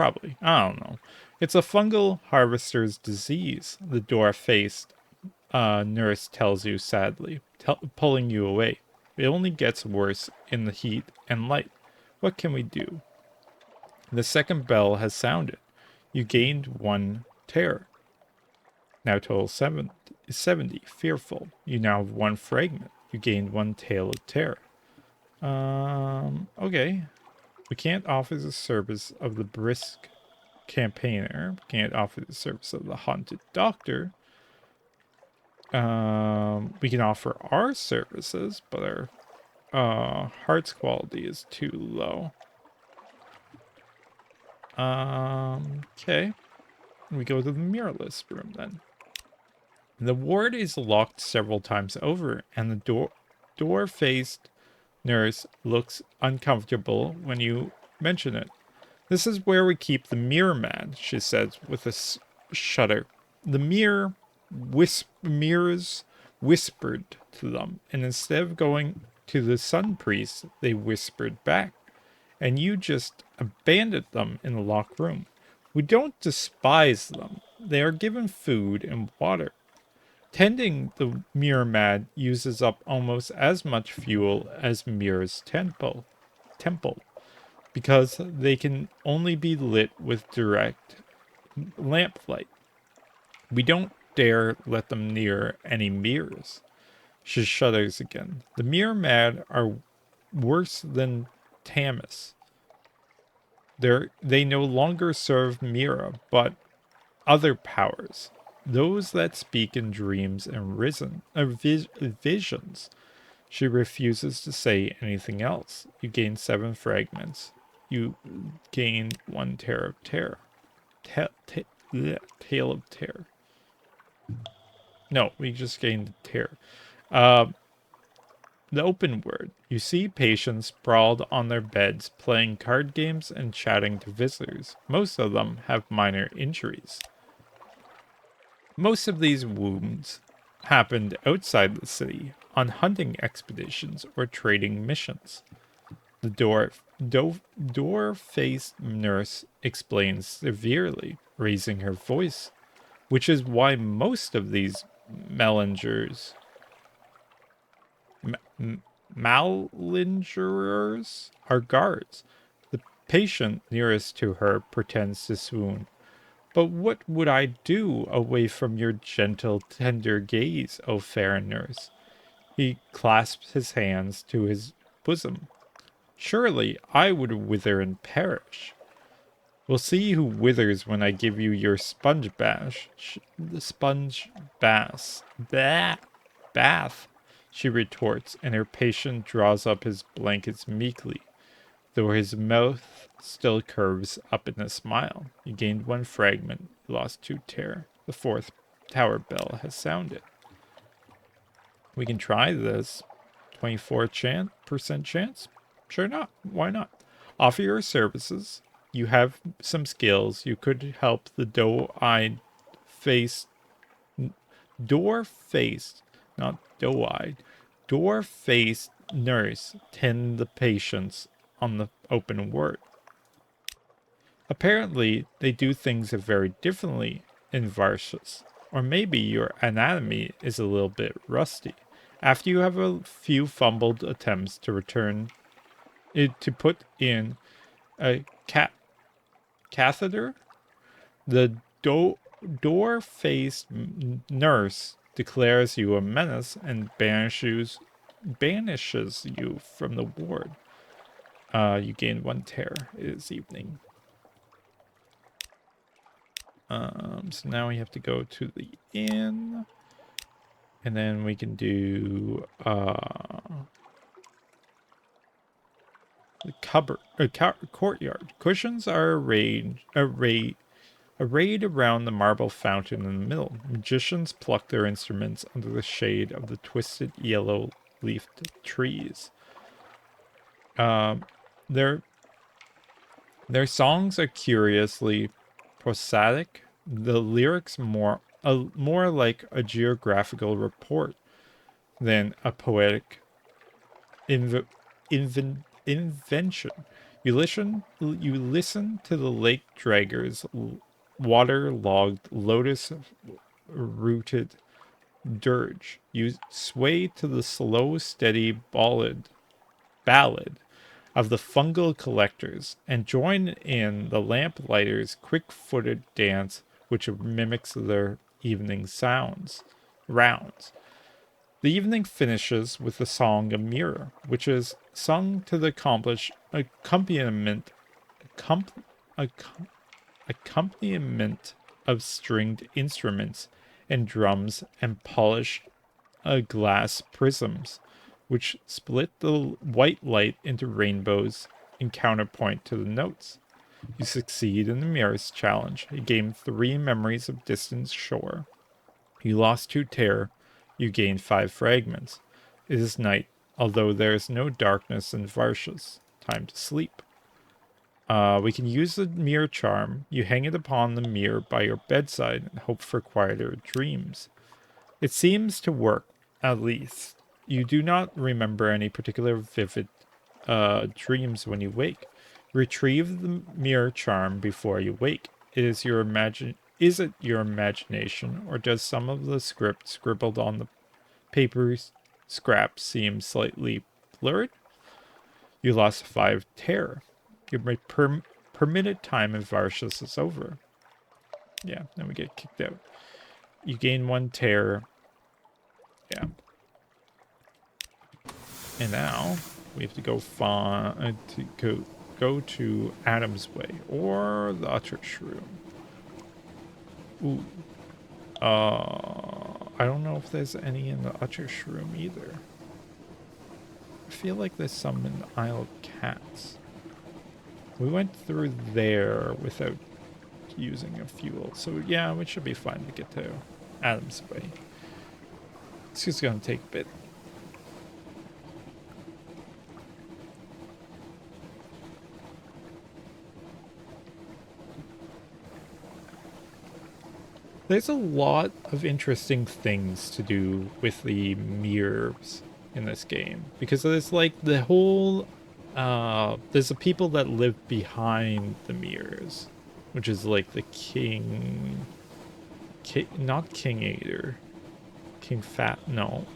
Probably. I don't know. It's a fungal harvester's disease, the door-faced nurse tells you sadly, pulling you away. It only gets worse in the heat and light. What can we do? The second bell has sounded. You gained 1 terror. Now total 70. Fearful. You now have 1 fragment. You gained 1 tale of terror. Okay. We can't offer the service of the brisk campaigner. Can't offer the service of the haunted doctor. We can offer our services, but our heart's quality is too low. Okay. We go to the mirrorless room then. The ward is locked several times over, and the door-faced nurse looks uncomfortable when you mention it. This is where we keep the mirror man, she says with a shudder. The mirrors whispered to them, and instead of going to the sun priest, they whispered back. And you just abandoned them in the locked room. We don't despise them. They are given food and water. Tending the mirror mad uses up almost as much fuel as Mirror's temple, because they can only be lit with direct lamplight. We don't dare let them near any mirrors. She shudders again. The mirror mad are worse than Tamis. They no longer serve Mira, but other powers. Those that speak in dreams and visions. She refuses to say anything else. You gain 7 fragments. You gain 1 terror of terror. Tale of terror. No, we just gained terror. The open word. You see patients sprawled on their beds, playing card games and chatting to visitors. Most of them have minor injuries. Most of these wounds happened outside the city, on hunting expeditions or trading missions. The door-faced nurse explains severely, raising her voice, which is why most of these malingerers are guards. The patient nearest to her pretends to swoon. But what would I do away from your gentle, tender gaze, O fair nurse? He clasps his hands to his bosom. Surely I would wither and perish. We'll see who withers when I give you your sponge bath, she retorts, and her patient draws up his blankets meekly, though his mouth still curves up in a smile. You gained 1 fragment, you lost 2 terror. The 4th tower bell has sounded. We can try this. 24% chance? Sure not. Why not? Offer your services. You have some skills. You could help the door-faced nurse tend the patients on the open ward. Apparently, they do things very differently in Varshas. Or maybe your anatomy is a little bit rusty. After you have a few fumbled attempts to put in a catheter, the door-faced nurse declares you a menace and banishes you from the ward. You gain 1 terror. It is evening. So now we have to go to the inn. And then we can do the courtyard. Cushions are arrayed around the marble fountain in the middle. Magicians pluck their instruments under the shade of the twisted yellow-leafed trees. Their songs are curiously prosaic. The lyrics more like a geographical report than a poetic invention. You listen to the lake dragger's water-logged, lotus-rooted dirge. You sway to the slow, steady ballad of the fungal collectors and join in the lamplighters' quick-footed dance, which mimics their evening rounds. The evening finishes with the song of Mirror, which is sung to the accomp- accom- accompaniment of stringed instruments and drums and polished glass prisms, which split the white light into rainbows in counterpoint to the notes. You succeed in the Mirrors challenge. You gain 3 memories of distant shore. You lost 2 terror. You gain 5 fragments. It is night, although there is no darkness in Varsha's. Time to sleep. We can use the mirror charm. You hang it upon the mirror by your bedside and hope for quieter dreams. It seems to work, at least. You do not remember any particular vivid dreams when you wake. Retrieve the mirror charm before you wake. Is it your imagination, or does some of the script scribbled on the paper scraps seem slightly blurred? You lost 5 terror. Your permitted time in Varshas is over. Yeah, then we get kicked out. You gain 1 terror. Yeah. And now we have to go to Adam's Way or the Utter's Room. Ooh. I don't know if there's any in the Utter's Room either. I feel like there's some in the Isle of Cats. We went through there without using a fuel, so yeah, we should be fine to get to Adam's Way. It's just gonna take a bit. There's a lot of interesting things to do with the mirrors in this game, because there's like the whole there's the people that live behind the mirrors, which is like the not King Eater, King Fat, no,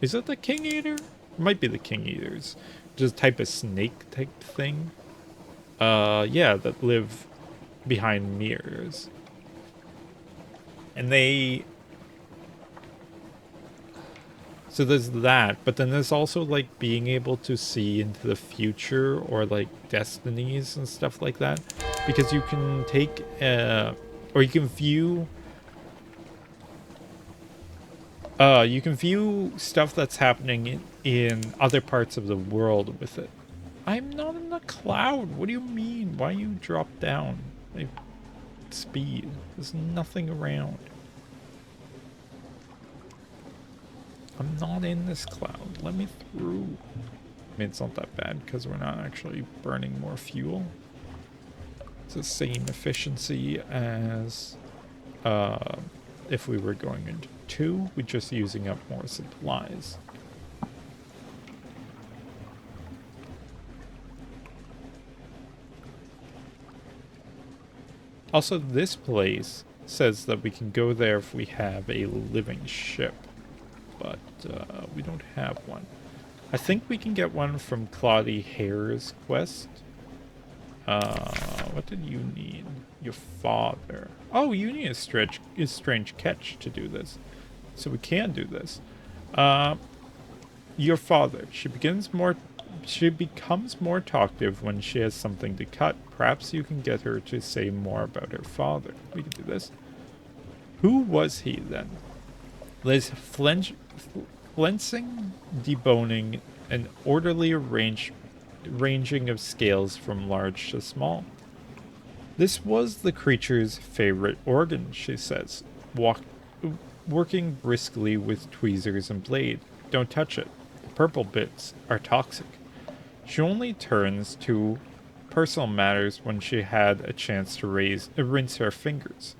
is it the King Eater? It might be the King Eaters, just a type of snake type thing, yeah, that live behind mirrors. And so there's that, but then there's also like being able to see into the future or like destinies and stuff like that, because you can take or you can view stuff that's happening in other parts of the world with it. I'm not in the cloud. What do you mean? Why you drop down? Like, speed. There's nothing around. I'm not in this cloud. Let me through. I mean, it's not that bad because we're not actually burning more fuel. It's the same efficiency as if we were going into 2. We're just using up more supplies. Also, this place says that we can go there if we have a living ship, but we don't have one. I think we can get one from Claudie Heir's quest. What did you need? Your father. Oh, you need a strange catch to do this. So we can do this. Your father. She becomes more talkative when she has something to cut. Perhaps you can get her to say more about her father. We can do this. Who was he then? Liz flensing, deboning, an orderly ranging of scales from large to small. This was the creature's favorite organ, she says, working briskly with tweezers and blade. Don't touch it. The purple bits are toxic. She only turns to personal matters when she had a chance to rinse her fingers.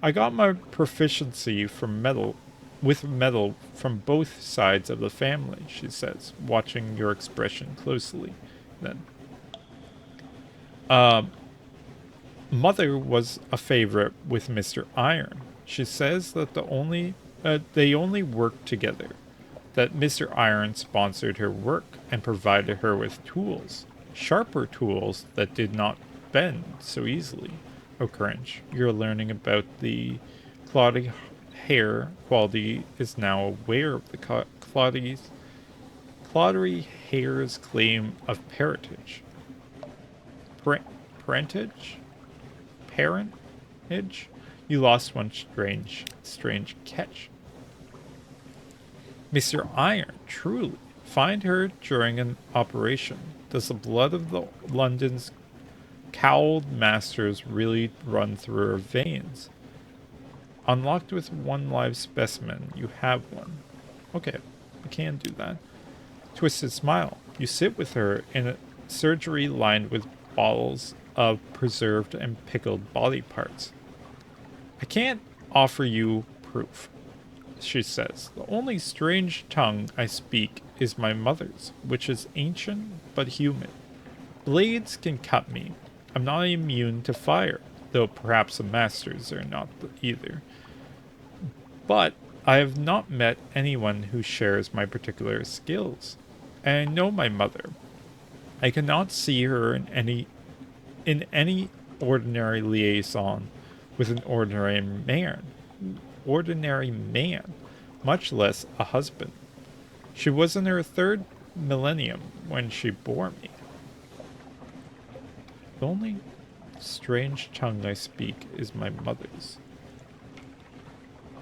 I got my proficiency with metal from both sides of the family, she says, watching your expression closely. then. Mother was a favorite with Mr. Iron. She says that they only worked together, that Mr. Iron sponsored her work and provided her with tools, sharper tools that did not bend so easily. Oh, cringe. You're learning about the cloddy hair quality is now aware of the cloddery hair's claim of parentage. Parentage? Parentage? You lost one strange catch. Mr. Iron, truly. Find her during an operation. Does the blood of the London's cowled masters really run through her veins? Unlocked with one live specimen, you have one. Okay, we can do that. Twisted smile. You sit with her in a surgery lined with bottles of preserved and pickled body parts. I can't offer you proof, she says. The only strange tongue I speak is my mother's, which is ancient but human. Blades can cut me. I'm not immune to fire, though perhaps the masters are not either. But I have not met anyone who shares my particular skills. And I know my mother. I cannot see her in any ordinary liaison with an ordinary man, much less a husband. She was in her third millennium when she bore me. The only strange tongue I speak is my mother's.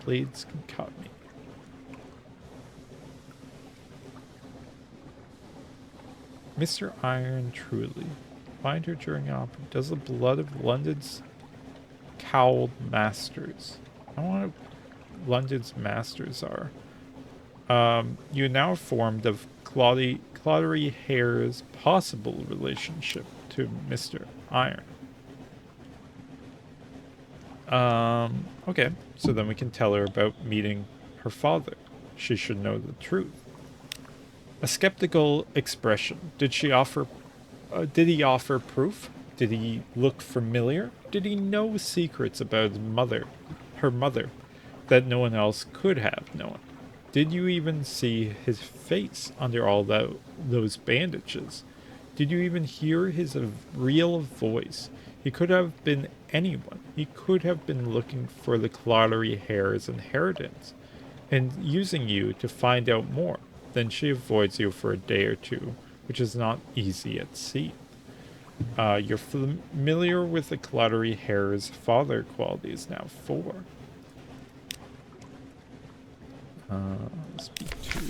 Blades can cut me. Mr. Iron, truly. Find her during opera. Does the blood of London's cowled masters. I don't know what London's masters are. You are now informed of Cloddery Hair's possible relationship to Mr. Iron. Okay, so then we can tell her about meeting her father. She should know the truth. A skeptical expression. Did he offer proof? Did he look familiar? Did he know secrets about her mother, that no one else could have known? Did you even see his face under all those bandages? Did you even hear his real voice? He could have been anyone. He could have been looking for the Cloddery Hair's inheritance and using you to find out more. Then she avoids you for a day or two, which is not easy at sea. You're familiar with the Cloddery Hair's father qualities now. 4. Speak to.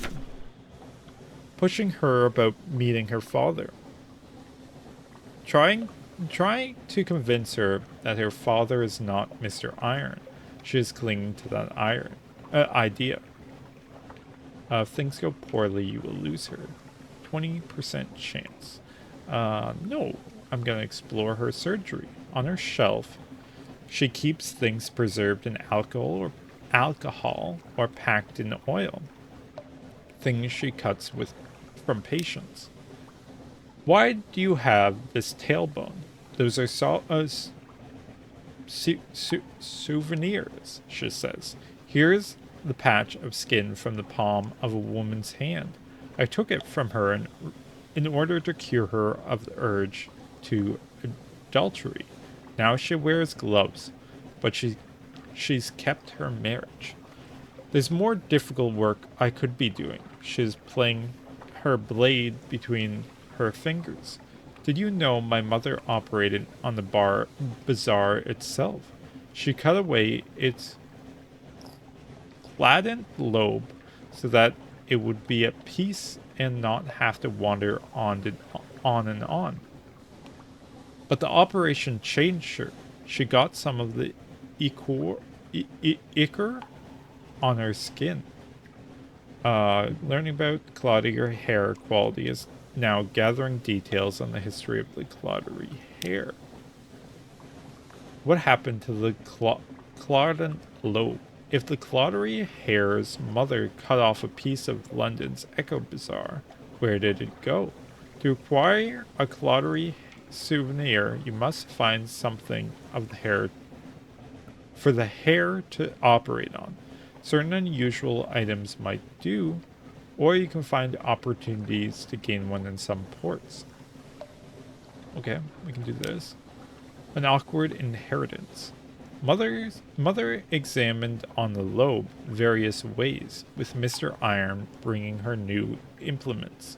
Pushing her about meeting her father. Trying to convince her that her father is not Mr. Iron. She is clinging to that idea. If things go poorly, you will lose her. 20% chance. No, I'm going to explore her surgery. On her shelf, she keeps things preserved in alcohol or packed in oil. Things she cuts from patients. Why do you have this tailbone? Those are souvenirs, she says. Here's the patch of skin from the palm of a woman's hand. I took it from her in order to cure her of the urge to adultery. Now she wears gloves, but she's kept her marriage. There's more difficult work I could be doing. She's playing her blade between her fingers. Did you know my mother operated on the bazaar itself? She cut away its flattened lobe so that it would be at peace and not have to wander on and on. But the operation changed her. She got some of the ichor on her skin. Learning about Cloddery Hair quality is now gathering details on the history of the Cloddery Hair. What happened to the Clodden lobe? If the Cloddery Hair's mother cut off a piece of London's Echo Bazaar, where did it go? To acquire a Claudery souvenir, you must find something of the hair for the hair to operate on. Certain unusual items might do, or you can find opportunities to gain one in some ports. Okay, we can do this. An awkward inheritance. Mother examined on the lobe various ways, with Mr. Iron bringing her new implements.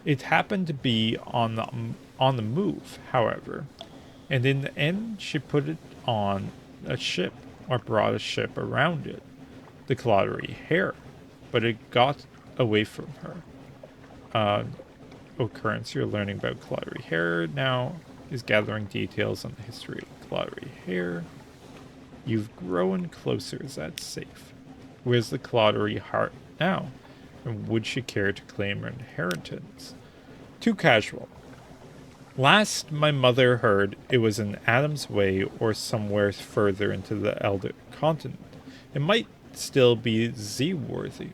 It happened to be on the move, however, and in the end she put it on a ship, or brought a ship around it, the Claudery Heir, but it got away from her. Occurrence you're learning about Claudery Heir now is gathering details on the history of Claudery Heir. You've grown closer, is that safe? Where's the Claudery heart now? And would she care to claim her inheritance? Too casual. Last my mother heard, it was in Adam's Way or somewhere further into the Elder Continent. It might still be Z-worthy.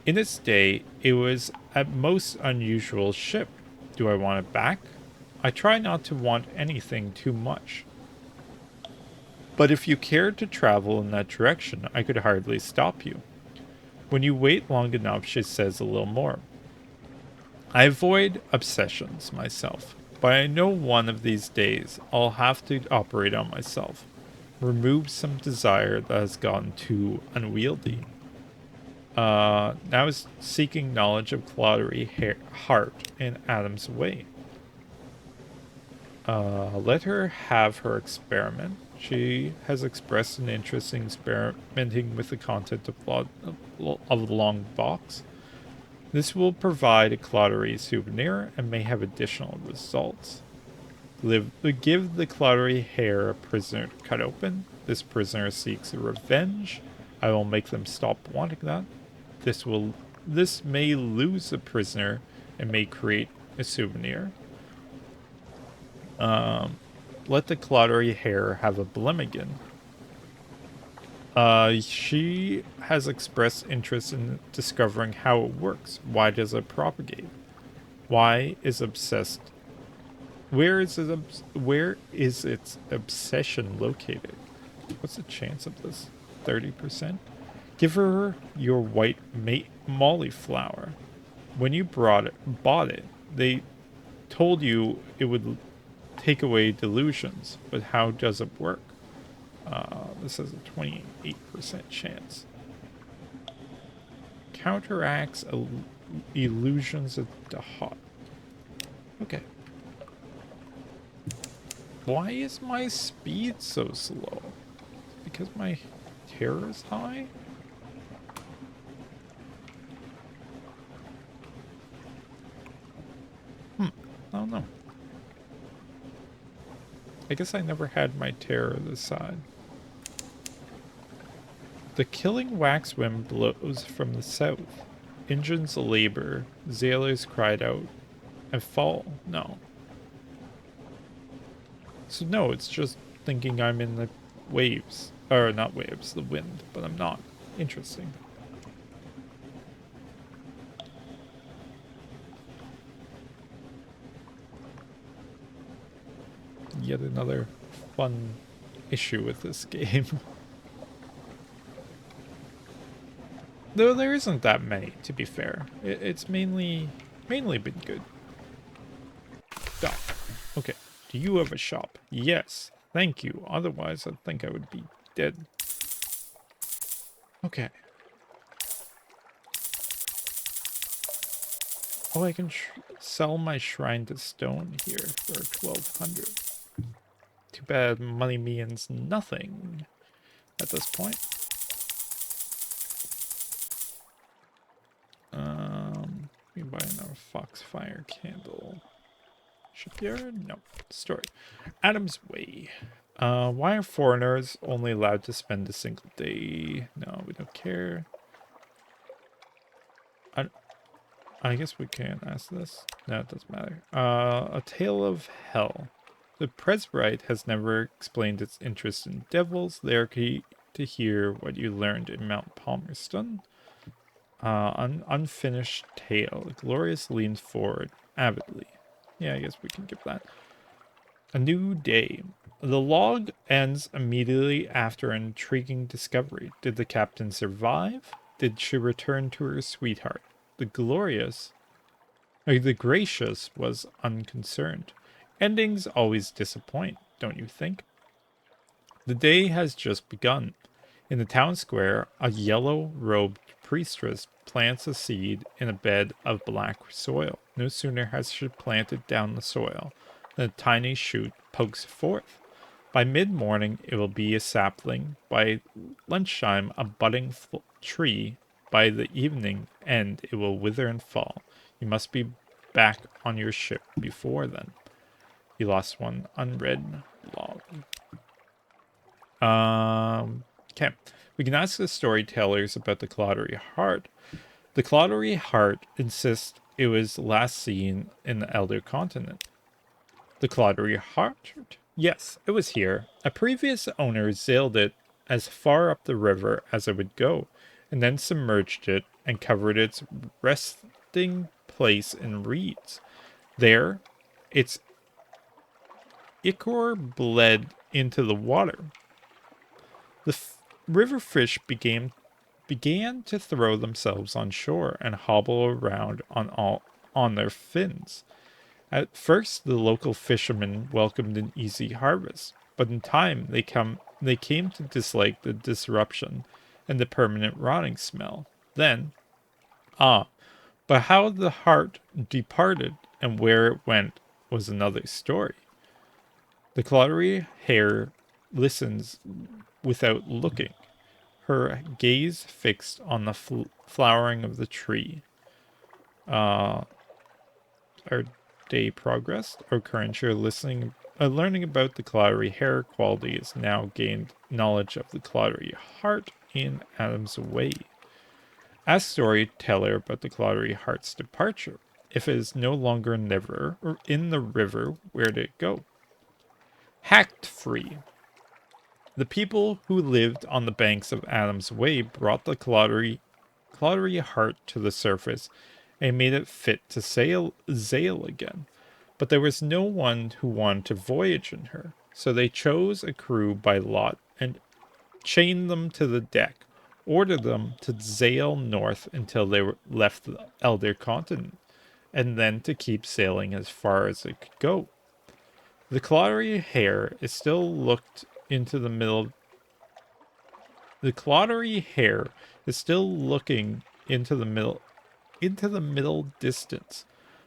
In its day, it was at most unusual ship. Do I want it back? I try not to want anything too much. But if you cared to travel in that direction, I could hardly stop you. When you wait long enough, she says a little more. I avoid obsessions myself, but I know one of these days I'll have to operate on myself. Remove some desire that has gotten too unwieldy. Now is seeking knowledge of Claudery heart in Adam's Way. Let her have her experiment. She has expressed an interest in experimenting with the content of the long box. This will provide a Claudery souvenir and may have additional results. Give the Claudery Heir a prisoner to cut open. This prisoner seeks revenge. I will make them stop wanting that. This may lose a prisoner and may create a souvenir. Let the Claudery Heir have a Blemmigan. She has expressed interest in discovering how it works. Why does it propagate? Why is obsessed? Where is its obsession located? What's the chance of this? 30%? Give her your white molly flower. When you bought it, they told you it would take away delusions, but how does it work? This has a 28% chance. Counteracts illusions of the hot. Okay. Why is my speed so slow? Because my terror is high? I don't know. I guess I never had my terror this side. The killing wax wind blows from the south. Engines labor. Sailors cried out and fall. No. So no, it's just thinking I'm in the waves. Or not waves, the wind. But I'm not. Interesting. Yet another fun issue with this game. Though there isn't that many, to be fair. It's mainly been good. Stop. Okay. Do you have a shop? Yes. Thank you. Otherwise, I think I would be dead. Okay. Oh, I can sell my shrine to stone here for 1,200. Too bad money means nothing at this point. We can buy another foxfire candle. Shipyard? No. Story. Adam's Way. Why are foreigners only allowed to spend a single day? No, we don't care. I guess we can ask this. No, it doesn't matter. A Tale of Hell. The Presbyte has never explained its interest in devils. They are key to hear what you learned in Mount Palmerston. An unfinished tale. Glorious leans forward. avidly. Yeah, I guess we can give that. A new day. The log ends immediately after an intriguing discovery. Did the captain survive? Did she return to her sweetheart? The glorious, or the gracious, was unconcerned. Endings always disappoint, don't you think? The day has just begun. In the town square, a yellow-robed priestess plants a seed in a bed of black soil. No sooner has she planted down the soil than a tiny shoot pokes forth. By mid-morning, it will be a sapling. By lunchtime, a budding tree. By the evening end, it will wither and fall. You must be back on your ship before then. You lost one unread log. Okay. We can ask the storytellers about the Clottery Heart. The Clottery Heart insists it was last seen in the Elder Continent. The Clottery Heart? Yes, it was here. A previous owner sailed it as far up the river as it would go, and then submerged it and covered its resting place in reeds. There, its ichor bled into the water. The river fish began to throw themselves on shore and hobble around on their fins. At first, the local fishermen welcomed an easy harvest, but in time they came to dislike the disruption and the permanent rotting smell. Then, but how the heart departed and where it went was another story. The Clottery Heir listens without looking, her gaze fixed on the flowering of the tree. Our day progressed. Our current year learning about the Clottery Heir quality is now gained knowledge of the Clottery Heart in Adam's Way. Ask storyteller about the Clottery Heart's departure. If it is no longer in the river, where did it go? Hacked free. The people who lived on the banks of Adam's Way brought the Clottery Heart to the surface and made it fit to sail again. But there was no one who wanted to voyage in her, so they chose a crew by lot and chained them to the deck, ordered them to sail north until they left the Elder Continent, and then to keep sailing as far as it could go. The Clottery Heir is still looked into the middle. The Clottery Heir is still looking into the middle distance,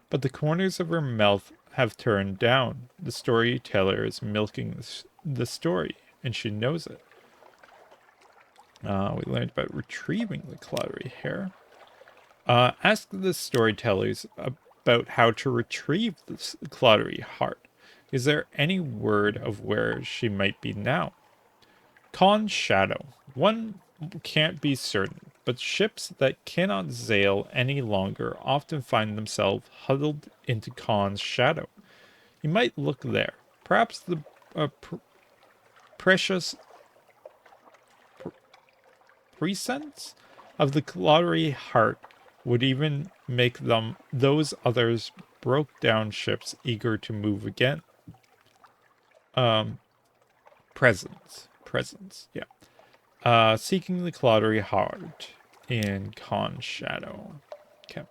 but the corners of her mouth have turned down. The storyteller is milking the story, and she knows it. We learned about retrieving the Clottery Heir. Ask the storytellers about how to retrieve the Clottery Heart. Is there any word of where she might be now? Khan's shadow. One can't be certain, but ships that cannot sail any longer often find themselves huddled into Khan's shadow. You might look there. Perhaps the precious presence of the Clottery Heart would even make those others broke down ships eager to move again. Presence, yeah. Seeking the Clottery Heart in Khan's shadow. Okay.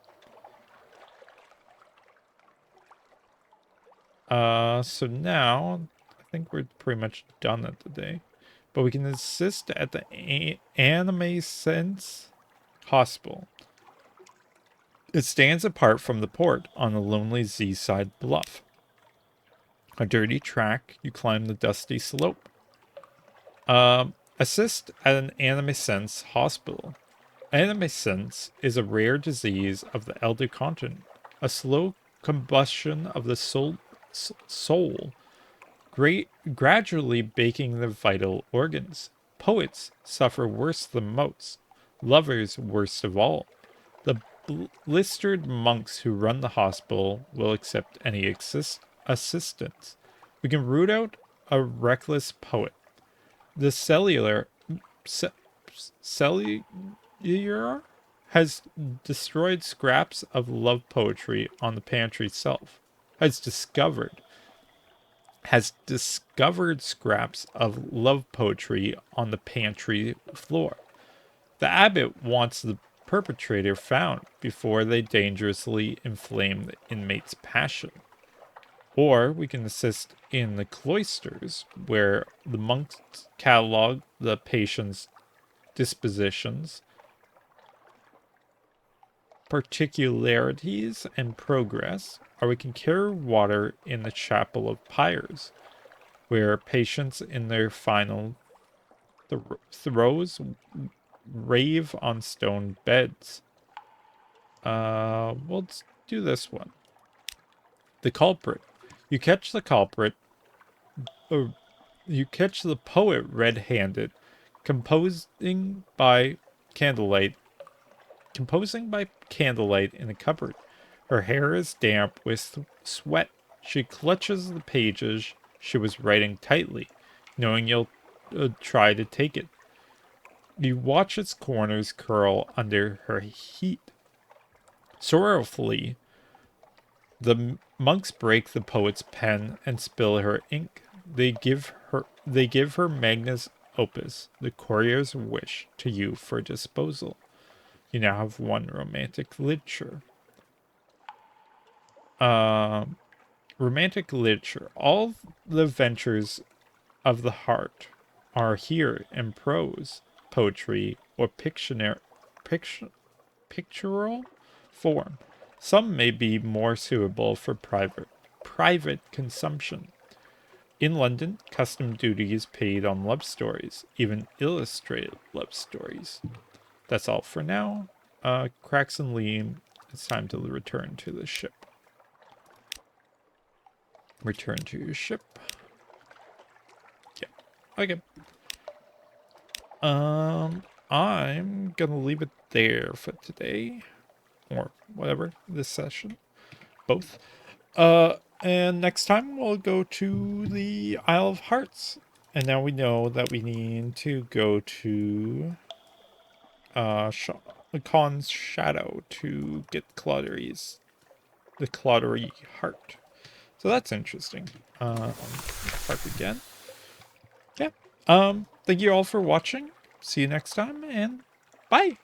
So now, I think we're pretty much done at the day. But we can assist at the Anime Sense Hospital. It stands apart from the port on a lonely seaside bluff. A dirty track, you climb the dusty slope. Assist at an Animescence hospital. Animescence is a rare disease of the Elder Continent, a slow combustion of the soul, gradually baking the vital organs. Poets suffer worse than most, lovers worst of all. The blistered monks who run the hospital will accept any assistance. We can root out a reckless poet. The cellular has destroyed scraps of love poetry on the pantry shelf. Has discovered scraps of love poetry on the pantry floor. The abbot wants the perpetrator found before they dangerously inflame the inmate's passion. Or we can assist in the cloisters, where the monks catalog the patient's dispositions, particularities, and progress. Or we can carry water in the chapel of pyres, where patients in their final throes rave on stone beds. Let's do this one. The culprit. You catch the culprit, or you catch the poet red-handed, composing by candlelight, in a cupboard. Her hair is damp with sweat. She clutches the pages she was writing tightly, knowing you'll try to take it. You watch its corners curl under her heat. Sorrowfully, the monks break the poet's pen and spill her ink. They give her Magnus Opus, the courier's wish, to you for disposal. You now have one romantic literature. Romantic literature. All the ventures of the heart are here in prose, poetry, or pictorial form. Some may be more suitable for private consumption. In London, custom duty is paid on love stories, even illustrated love stories. That's all for now. Cracks and Lean, it's time to return to the ship. Return to your ship. Yeah. Okay. I'm gonna leave it there for today. Or whatever, this session. Both. And next time we'll go to the Isle of Hearts. And now we know that we need to go to Khan's Shadow to get the Clottery Heart. So that's interesting. Park again. Yeah. Thank you all for watching. See you next time, and bye.